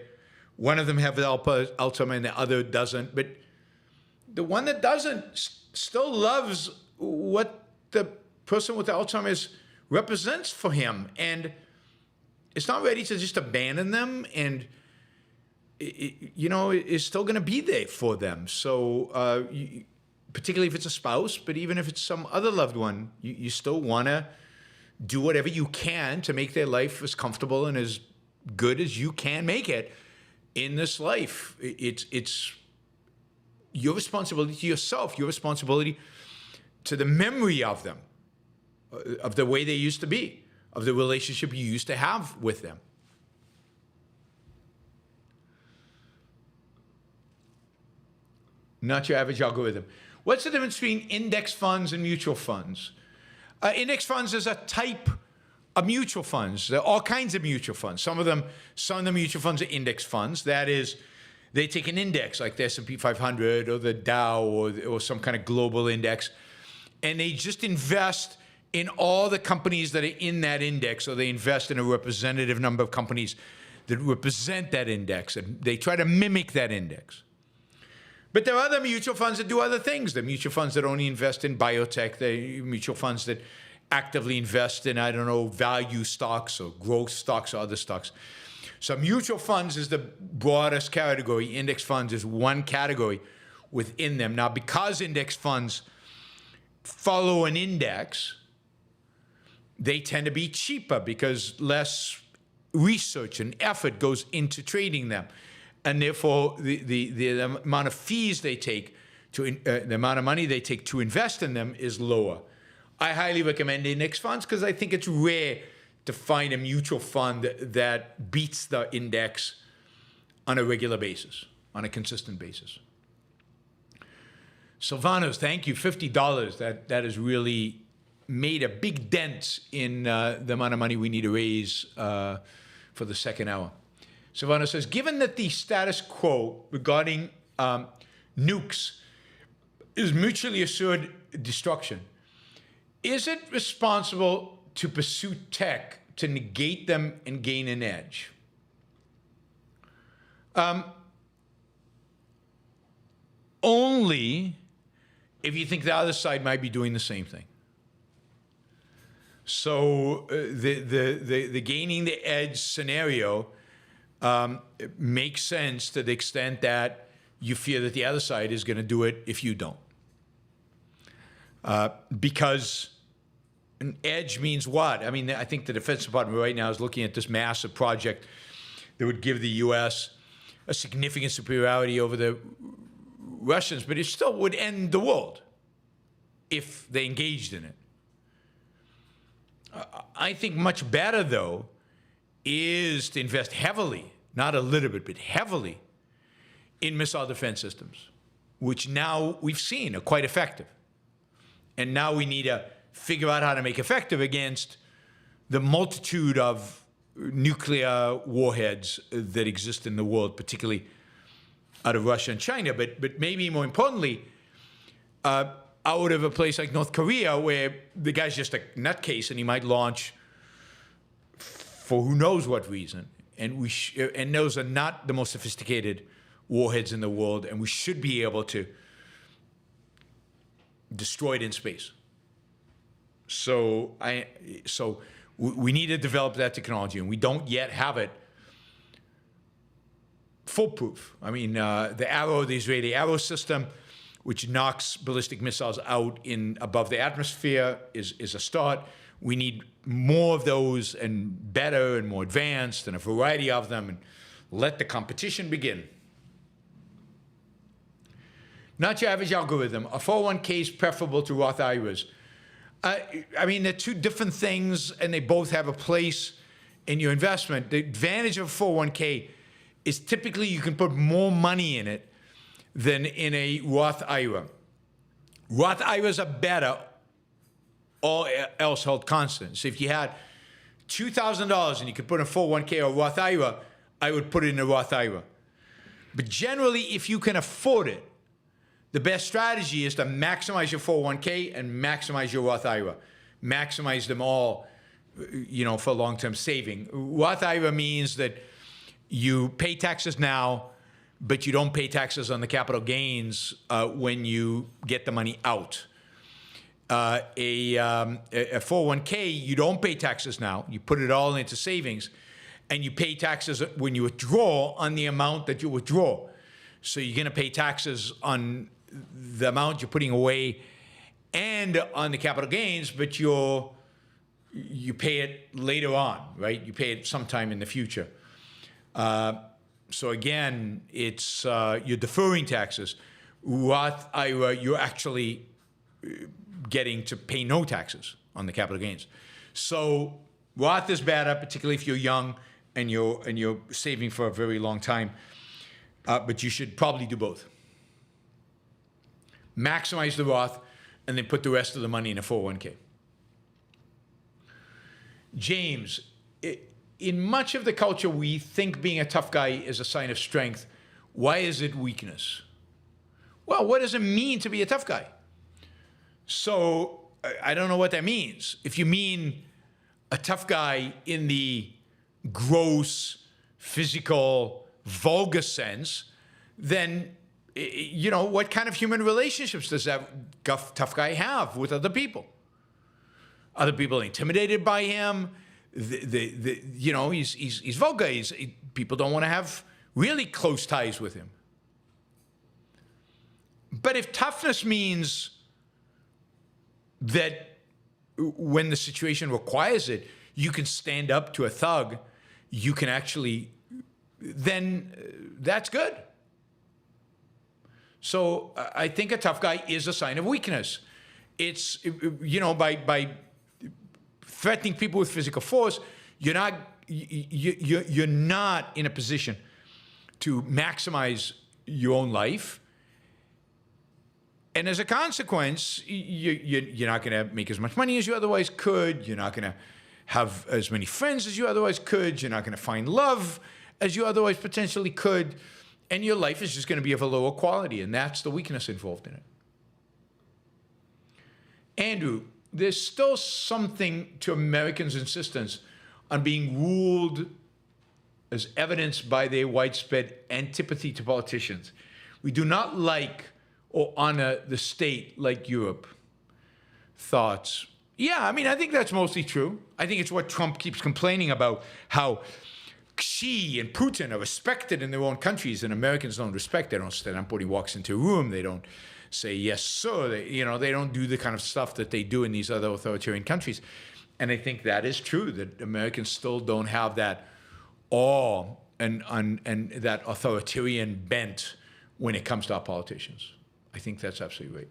one of them have Alzheimer's and the other doesn't, but the one that doesn't still loves what the person with the Alzheimer's represents for him, and it's not ready to just abandon them. And is still going to be there for them. So particularly if it's a spouse, but even if it's some other loved one, you still want to do whatever you can to make their life as comfortable and as good as you can make it in this life. It's your responsibility to yourself, your responsibility to the memory of them, of the way they used to be, of the relationship you used to have with them. Not your average algorithm. What's the difference between index funds and mutual funds? Index funds is a type of mutual funds. There are all kinds of mutual funds. Some of the mutual funds are index funds. That is, they take an index like the S&P 500 or the Dow or some kind of global index, and they just invest in all the companies that are in that index, or they invest in a representative number of companies that represent that index, and they try to mimic that index. But there are other mutual funds that do other things. There are mutual funds that only invest in biotech. There are mutual funds that actively invest in, value stocks or growth stocks or other stocks. So mutual funds is the broadest category. Index funds is one category within them. Now, because index funds follow an index, they tend to be cheaper because less research and effort goes into trading them. And therefore, the amount of fees they take, the amount of money they take to invest in them is lower. I highly recommend index funds because I think it's rare to find a mutual fund that beats the index on a regular basis, on a consistent basis. Silvanos, thank you, $50. That has really made a big dent in the amount of money we need to raise for the second hour. Silvano says, given that the status quo regarding nukes is mutually assured destruction, is it responsible to pursue tech to negate them and gain an edge? Only if you think the other side might be doing the same thing. So the gaining the edge scenario it makes sense to the extent that you fear that the other side is going to do it if you don't. Because an edge means what? I mean, I think the Defense Department right now is looking at this massive project that would give the U.S. a significant superiority over the Russians, but it still would end the world if they engaged in it. I think much better, though, is to invest heavily, not a little bit, but heavily, in missile defense systems, which now we've seen are quite effective. And now we need to figure out how to make effective against the multitude of nuclear warheads that exist in the world, particularly out of Russia and China, but maybe more importantly, out of a place like North Korea, where the guy's just a nutcase and he might launch for who knows what reason. And and those are not the most sophisticated warheads in the world, and we should be able to destroy it in space. So we need to develop that technology, and we don't yet have it foolproof. I mean, the Arrow, the Israeli Arrow system, which knocks ballistic missiles out above the atmosphere, is a start. We need more of those, and better and more advanced, and a variety of them, and let the competition begin. Not your average algorithm. A 401k is preferable to Roth IRAs. I mean, they're two different things, and they both have a place in your investment. The advantage of a 401k is typically you can put more money in it than in a Roth IRA. Roth IRAs are better, all else held constant. So if you had $2,000 and you could put in a 401k or Roth IRA, I would put it in a Roth IRA. But generally, if you can afford it, the best strategy is to maximize your 401k and maximize your Roth IRA. Maximize them all, for long-term saving. Roth IRA means that you pay taxes now, but you don't pay taxes on the capital gains when you get the money out. A 401k, you don't pay taxes now. You put it all into savings, and you pay taxes when you withdraw on the amount that you withdraw. So you're going to pay taxes on the amount you're putting away and on the capital gains, but you pay it later on, right? You pay it sometime in the future. So again, it's you're deferring taxes. Roth IRA, you're actually getting to pay no taxes on the capital gains. So Roth is better, particularly if you're young and you're saving for a very long time. But you should probably do both. Maximize the Roth and then put the rest of the money in a 401k. James, in much of the culture, we think being a tough guy is a sign of strength. Why is it weakness? Well, what does it mean to be a tough guy? So I don't know what that means. If you mean a tough guy in the gross, physical, vulgar sense, then, you know, what kind of human relationships does that tough guy have with other people? Other people are intimidated by him. You know, he's vulgar. People don't want to have really close ties with him. But if toughness means that when the situation requires it, you can stand up to a thug, you can actually, then that's good. So I think a tough guy is a sign of weakness. It's, you know, by threatening people with physical force, you're not in a position to maximize your own life. And as a consequence, you're not going to make as much money as you otherwise could. You're not going to have as many friends as you otherwise could. You're not going to find love as you otherwise potentially could. And your life is just going to be of a lower quality. And that's the weakness involved in it. Andrew, there's still something to Americans' insistence on being ruled, as evidenced by their widespread antipathy to politicians. We do not like or honor the state like Europe. Thoughts? Yeah, I mean, I think that's mostly true. I think it's what Trump keeps complaining about, how Xi and Putin are respected in their own countries, and Americans don't respect. They don't stand up when he walks into a room. They don't say, yes, sir. They don't do the kind of stuff that they do in these other authoritarian countries. And I think that is true, that Americans still don't have that awe and that authoritarian bent when it comes to our politicians. I think that's absolutely right.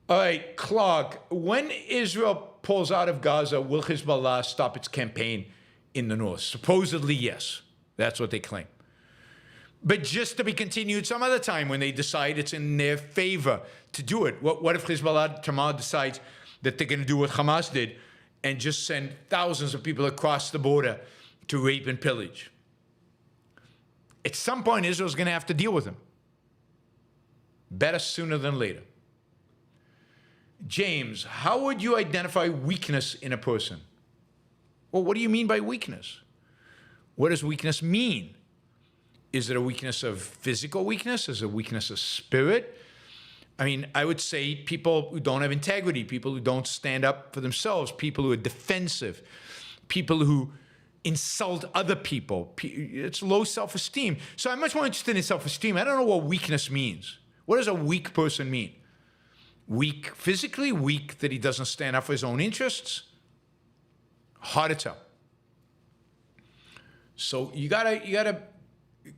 All right, Clark, when Israel pulls out of Gaza, will Hezbollah stop its campaign in the north? Supposedly, yes. That's what they claim. But just to be continued some other time when they decide it's in their favor to do it. What if Hezbollah tomorrow decides that they're going to do what Hamas did and just send thousands of people across the border to rape and pillage? At some point, Israel's going to have to deal with them. Better sooner than later. James, how would you identify weakness in a person? Well, what do you mean by weakness? What does weakness mean? Is it a weakness of physical weakness? Is it a weakness of spirit? I mean, I would say people who don't have integrity, people who don't stand up for themselves, people who are defensive, people who insult other people. It's low self-esteem. So I'm much more interested in self-esteem. I don't know what weakness means. What does a weak person mean? Weak physically, weak that he doesn't stand up for his own interests? Hard to tell. So you gotta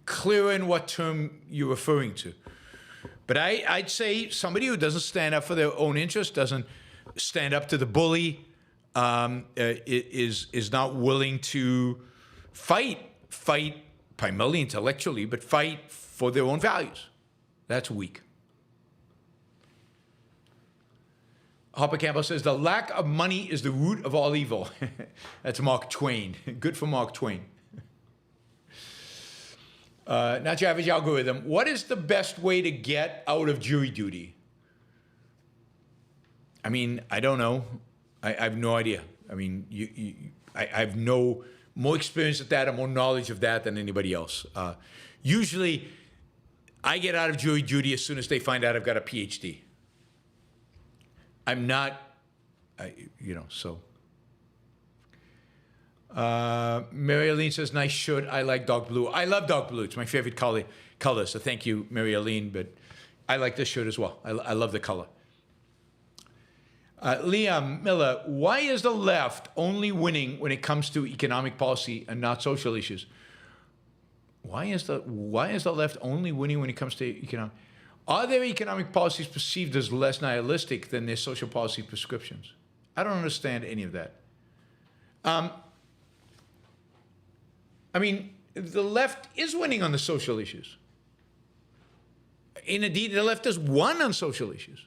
clear in what term you're referring to. But I'd say somebody who doesn't stand up for their own interests, doesn't stand up to the bully, is not willing to fight primarily intellectually, but fight for their own values. That's weak. Hopper Campbell says, the lack of money is the root of all evil. That's Mark Twain. Good for Mark Twain. Not your average algorithm. What is the best way to get out of jury duty? I mean, I don't know. I have no idea. I mean, I have no more experience at that and more knowledge of that than anybody else. Usually, I get out of jury duty as soon as they find out I've got a PhD. I'm not, so. Mary Aline says, nice shirt. I like dark blue. I love dark blue. It's my favorite color. So thank you, Mary Aline. But I like this shirt as well. I love the color. Liam Miller, why is the left only winning when it comes to economic policy and not social issues? Why is the left only winning when it comes to economic? Are their economic policies perceived as less nihilistic than their social policy prescriptions? I don't understand any of that. I mean, the left is winning on the social issues. Indeed, the left has won on social issues.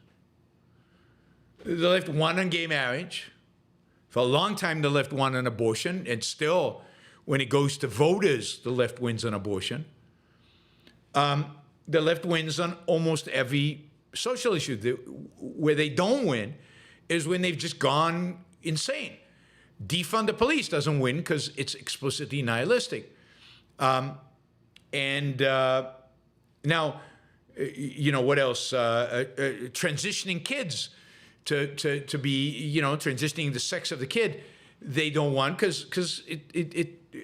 The left won on gay marriage. For a long time, the left won on abortion, and still, when it goes to voters, the left wins on abortion. The left wins on almost every social issue. Where they don't win is when they've just gone insane. Defund the police doesn't win because it's explicitly nihilistic. Now, you know, what else? Transitioning kids to be, transitioning the sex of the kid, they don't want because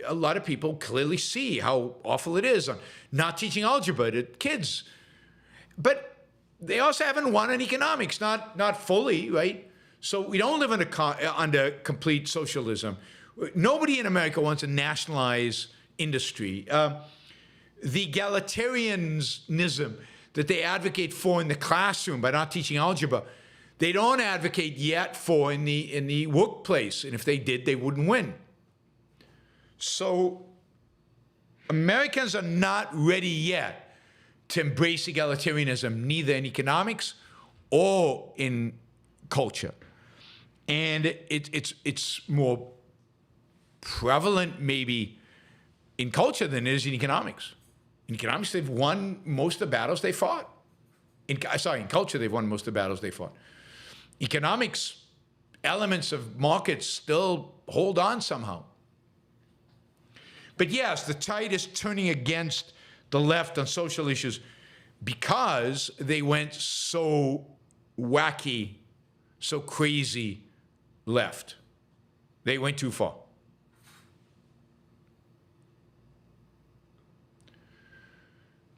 a lot of people clearly see how awful it is on not teaching algebra to kids. But they also haven't won on economics, not fully, right? So we don't live under complete socialism. Nobody in America wants to nationalize industry. The egalitarianism that they advocate for in the classroom by not teaching algebra, they don't advocate yet for in the workplace. And if they did, they wouldn't win. So Americans are not ready yet to embrace egalitarianism, neither in economics or in culture. And it's more prevalent maybe in culture than it is in economics. In economics, they've won most of the battles they fought. In culture, they've won most of the battles they fought. Economics, elements of markets still hold on somehow. But yes, the tide is turning against the left on social issues because they went so wacky, so crazy left. They went too far.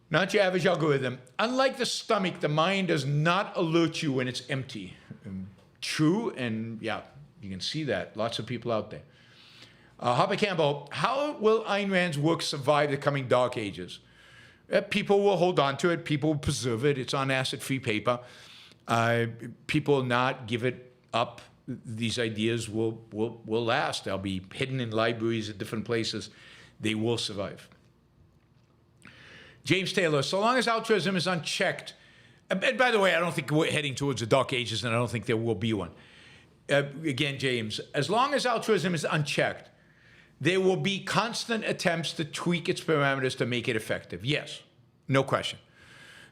Not your average algorithm. Unlike the stomach, the mind does not alert you when it's empty. True, and yeah, you can see that. Lots of people out there. Harper Campbell, how will Ayn Rand's work survive the coming dark ages? People will hold on to it. People will preserve it. It's on acid-free paper. People will not give it up. These ideas will last. They'll be hidden in libraries at different places. They will survive. James Taylor, so long as altruism is unchecked, and by the way, I don't think we're heading towards the dark ages, and I don't think there will be one. Again, James, as long as altruism is unchecked, there will be constant attempts to tweak its parameters to make it effective. Yes, no question.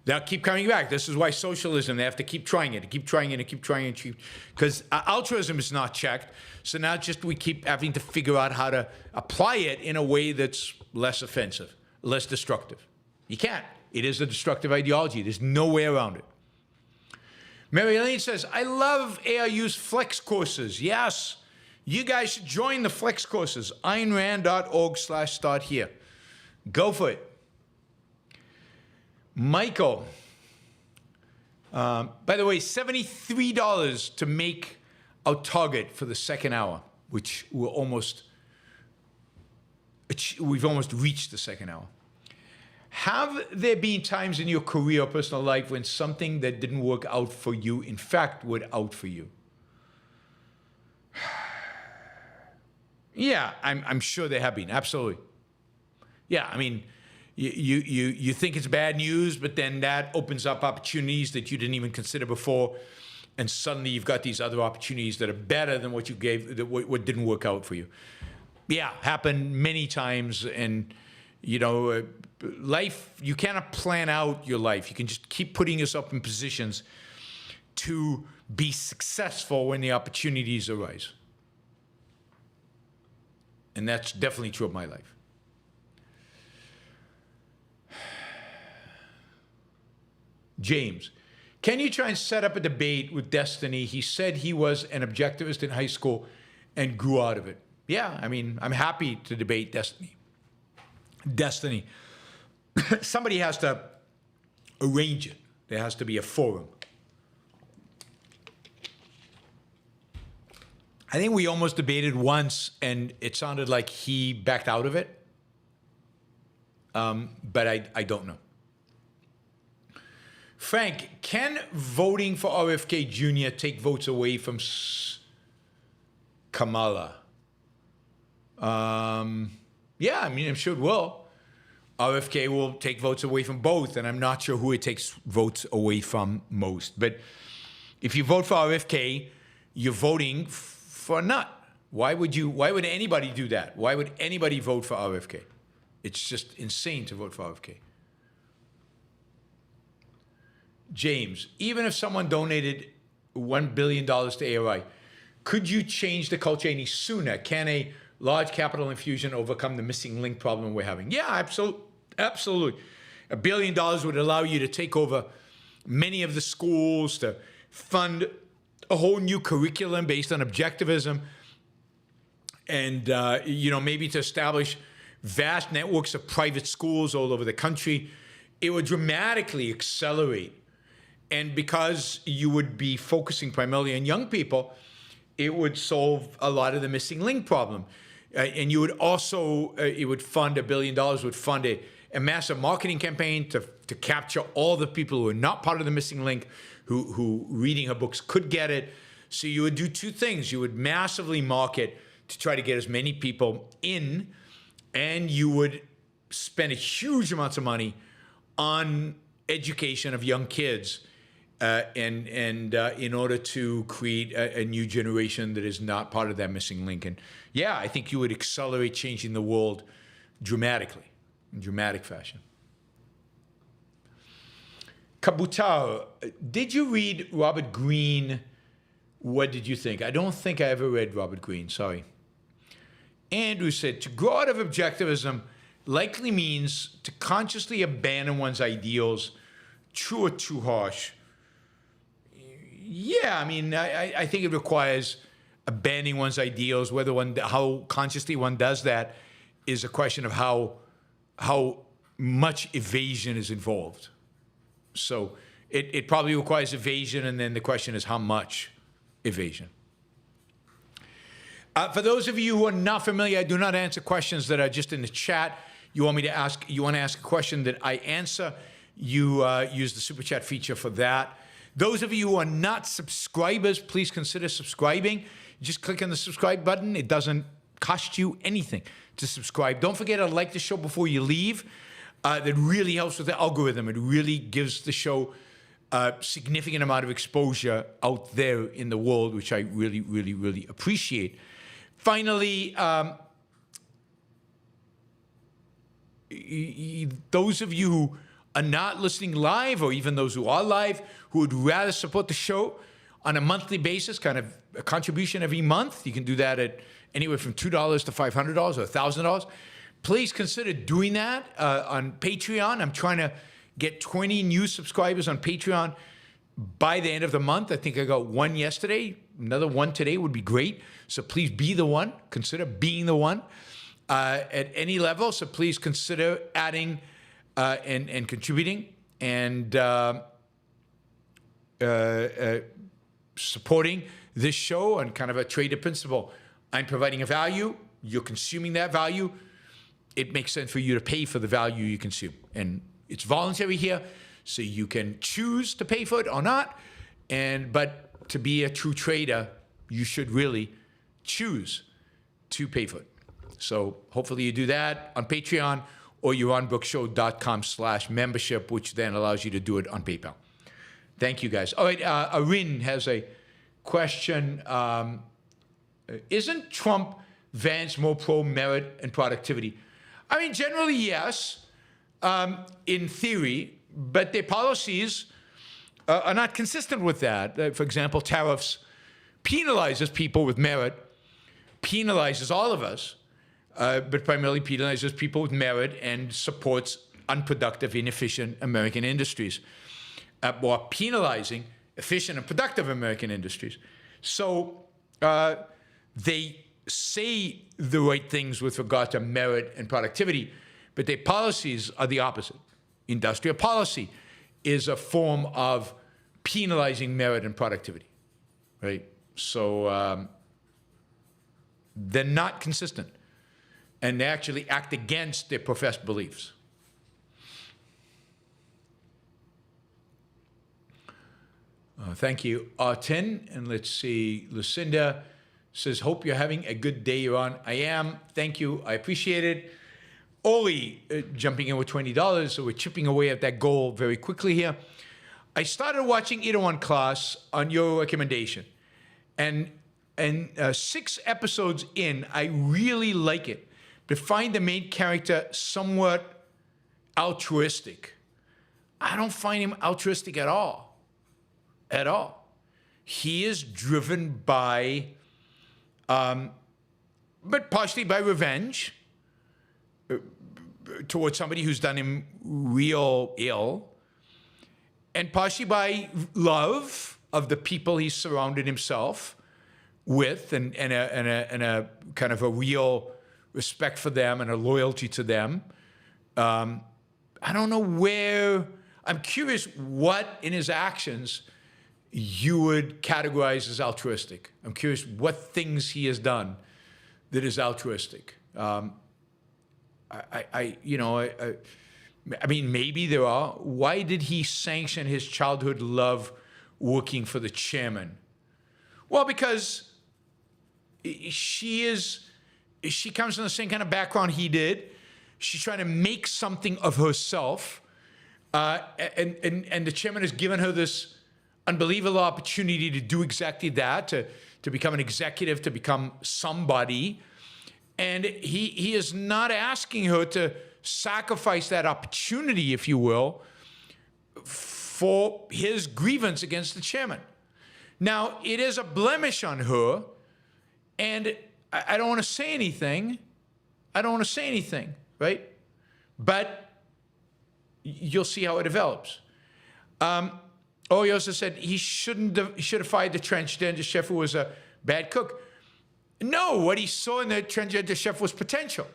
They'll keep coming back. This is why socialism, they have to keep trying it, because altruism is not checked. So now we keep having to figure out how to apply it in a way that's less offensive, less destructive. You can't. It is a destructive ideology. There's no way around it. Mary Elaine says, I love ARU's flex courses. Yes, you guys should join the flex courses. AynRand.org/start here. Go for it. Michael, by the way, $73 to make our target for the second hour, which we've almost reached the second hour. Have there been times in your career or personal life when something that didn't work out for you, in fact, worked out for you? Yeah, I'm sure there have been. Absolutely. Yeah, I mean, you think it's bad news, but then that opens up opportunities that you didn't even consider before, and suddenly you've got these other opportunities that are better than what you gave, what didn't work out for you. Yeah, happened many times, and life, you cannot plan out your life. You can just keep putting yourself in positions to be successful when the opportunities arise. And that's definitely true of my life. James, can you try and set up a debate with Destiny? He said he was an objectivist in high school and grew out of it. Yeah, I mean, I'm happy to debate destiny. Destiny. Somebody has to arrange it. There has to be a forum. I think we almost debated once, and it sounded like he backed out of it. But I don't know. Frank, can voting for RFK Jr. take votes away from Kamala? Yeah, I mean, I'm sure it will. RFK will take votes away from both, and I'm not sure who it takes votes away from most. But if you vote for RFK, you're voting for a nut. Why would anybody do that? Why would anybody vote for RFK? It's just insane to vote for RFK. James, even if someone donated $1 billion to AOI, could you change the culture any sooner? Can a large capital infusion overcome the missing link problem we're having? Yeah, absolutely. $1 billion would allow you to take over many of the schools, to fund a whole new curriculum based on objectivism, and maybe to establish vast networks of private schools all over the country. It would dramatically accelerate. And because you would be focusing primarily on young people, it would solve a lot of the missing link problem. And you would also, it would fund $1 billion, would fund a massive marketing campaign to capture all the people who are not part of the missing link, who reading her books could get it. So you would do two things. You would massively market to try to get as many people in, and you would spend a huge amounts of money on education of young kids, and in order to create a new generation that is not part of that missing link. And yeah, I think you would accelerate changing the world dramatically, in dramatic fashion. Kabutar, did you read Robert Greene? What did you think? I don't think I ever read Robert Greene, sorry. Andrew said, to grow out of objectivism likely means to consciously abandon one's ideals. True or too harsh? Yeah, I mean, I think it requires abandoning one's ideals. How consciously one does that is a question of how much evasion is involved. So it probably requires evasion, and then the question is how much evasion. For those of you who are not familiar, I do not answer questions that are just in the chat. You want to ask a question that I answer, you use the super chat feature for that. Those of you who are not subscribers, please consider subscribing. Just click on the subscribe button. It doesn't cost you anything to subscribe. Don't forget to like the show before you leave. That really helps with the algorithm. It really gives the show a significant amount of exposure out there in the world, which I really, really, really appreciate. Finally, those of you who are not listening live, or even those who are live, who would rather support the show on a monthly basis, kind of a contribution every month, you can do that at anywhere from $2 to $500 or $1,000. Please consider doing that on Patreon. I'm trying to get 20 new subscribers on Patreon by the end of the month. I think I got one yesterday. Another one today would be great. So please be the one. Consider being the one at any level. So please consider adding and contributing and supporting this show on kind of a traded principle. I'm providing a value. You're consuming that value. It makes sense for you to pay for the value you consume. And it's voluntary here, so you can choose to pay for it or not. But to be a true trader, you should really choose to pay for it. So hopefully you do that on Patreon or yaronbrookshow.com/membership, which then allows you to do it on PayPal. Thank you, guys. All right, Arin has a question. Isn't Trump Vance more pro-merit and productivity? I mean, generally, yes, in theory, but their policies are not consistent with that. For example, tariffs penalizes people with merit, penalizes all of us, but primarily penalizes people with merit and supports unproductive, inefficient American industries, while penalizing efficient and productive American industries. So they say the right things with regard to merit and productivity, but their policies are the opposite. Industrial policy is a form of penalizing merit and productivity, right? So they're not consistent, and they actually act against their professed beliefs. Thank you, R10. And let's see, Lucinda says, hope you're having a good day, Yaron. I am. Thank you. I appreciate it. Oli jumping in with $20, so we're chipping away at that goal very quickly here. I started watching Erdogan class on your recommendation, and 6 episodes in, I really like it, but find the main character somewhat altruistic. I don't find him altruistic at all. At all. He is driven by, but partially by revenge towards somebody who's done him real ill, and partially by love of the people he's surrounded himself with, and a kind of a real respect for them and a loyalty to them. I don't know where, I'm curious what in his actions you would categorize as altruistic. I'm curious what things he has done that is altruistic. I mean, maybe there are. Why did he sanction his childhood love working for the chairman? Well, because she comes from the same kind of background he did. She's trying to make something of herself, and the chairman has given her this unbelievable opportunity to do exactly that, to become an executive, to become somebody. And he is not asking her to sacrifice that opportunity, if you will, for his grievance against the chairman. Now, it is a blemish on her, and I don't want to say anything. I don't want to say anything, right? But you'll see how it develops. He also said he should have fired the transgender chef who was a bad cook. No, what he saw in the transgender chef was potential.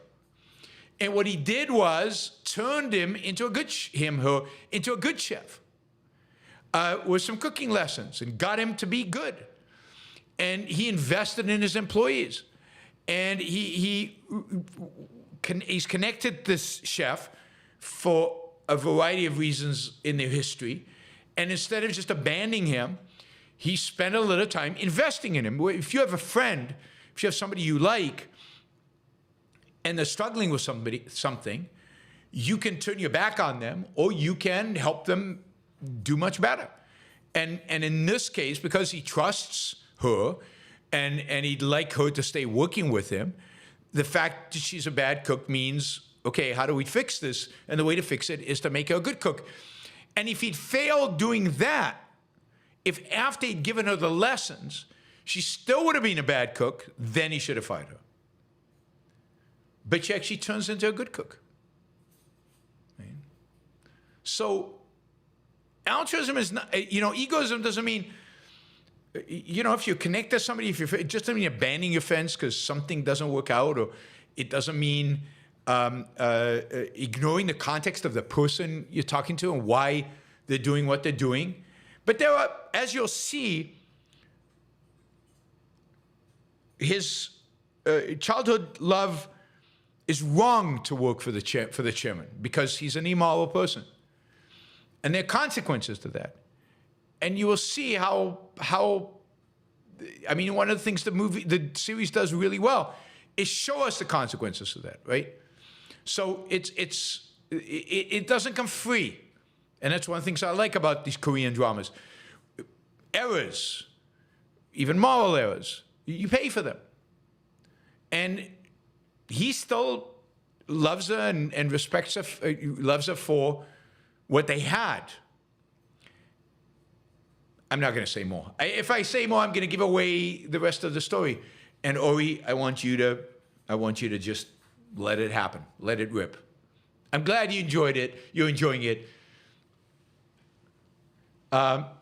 And what he did was turned him into a good chef with some cooking lessons, and got him to be good. And he invested in his employees. And he's connected this chef for a variety of reasons in their history. And instead of just abandoning him, he spent a little time investing in him. If you have a friend, if you have somebody you like, and they're struggling with something, you can turn your back on them, or you can help them do much better. And in this case, because he trusts her, and he'd like her to stay working with him, the fact that she's a bad cook means, okay, how do we fix this? And the way to fix it is to make her a good cook. And if he'd failed doing that, if after he'd given her the lessons, she still would have been a bad cook, then he should have fired her. But she actually turns into a good cook. Right? So altruism is not, egoism doesn't mean, if you connect to somebody, it just doesn't mean abandoning your friends because something doesn't work out, or it doesn't mean ignoring the context of the person you're talking to and why they're doing what they're doing. But there are, as you'll see, his childhood love is wrong to work for the chairman because he's an immoral person. And there are consequences to that. And you will see how one of the things the series does really well is show us the consequences of that, right? So it doesn't come free. And that's one of the things I like about these Korean dramas. Errors, even moral errors, you pay for them. And he still loves her and respects her, loves her for what they had. I'm not going to say more. If I say more, I'm going to give away the rest of the story. And Ori, I want you to just let it happen. Let it rip. I'm glad you enjoyed it. You're enjoying it.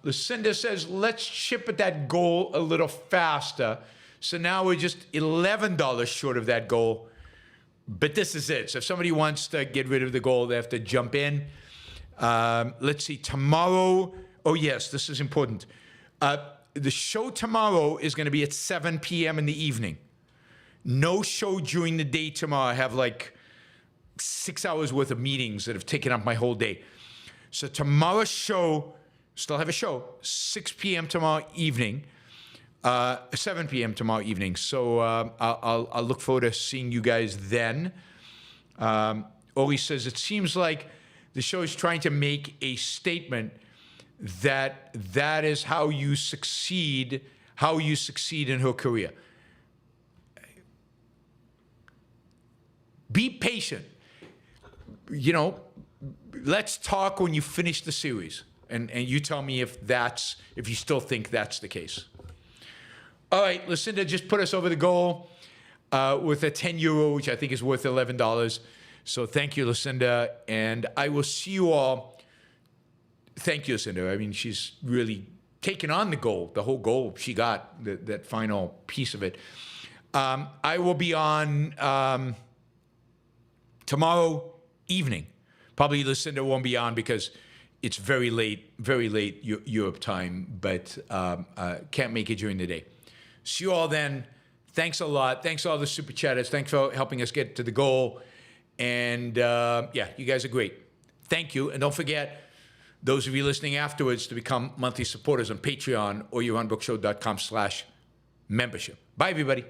Lucinda says, let's chip at that goal a little faster So now we're just $11 short of that goal. But this is it. So if somebody wants to get rid of the goal, they have to jump in. Let's see, tomorrow. Oh, yes, this is important. The show tomorrow is going to be at 7 p.m. in the evening. No show during the day tomorrow. I have like 6 hours worth of meetings that have taken up my whole day. So tomorrow's show, still have a show, 6 p.m. tomorrow evening, 7 p.m. tomorrow evening. So I'll look forward to seeing you guys then. Oli says, it seems like the show is trying to make a statement that is how you succeed in her career. Be patient. You know, let's talk when you finish the series, and you tell me if you still think that's the case. All right, Lucinda just put us over the goal with a €10, which I think is worth $11. So thank you, Lucinda, and I will see you all. Thank you, Lucinda. I mean, she's really taken on the goal, the whole goal she got, that final piece of it. I will be on tomorrow evening. Probably Lucinda won't be on because it's very late Europe time, but can't make it during the day. See you all then. Thanks a lot. Thanks to all the super chatters. Thanks for helping us get to the goal. And yeah, you guys are great. Thank you. And don't forget, those of you listening afterwards, to become monthly supporters on Patreon or yaronbrookshow.com/membership. Bye, everybody.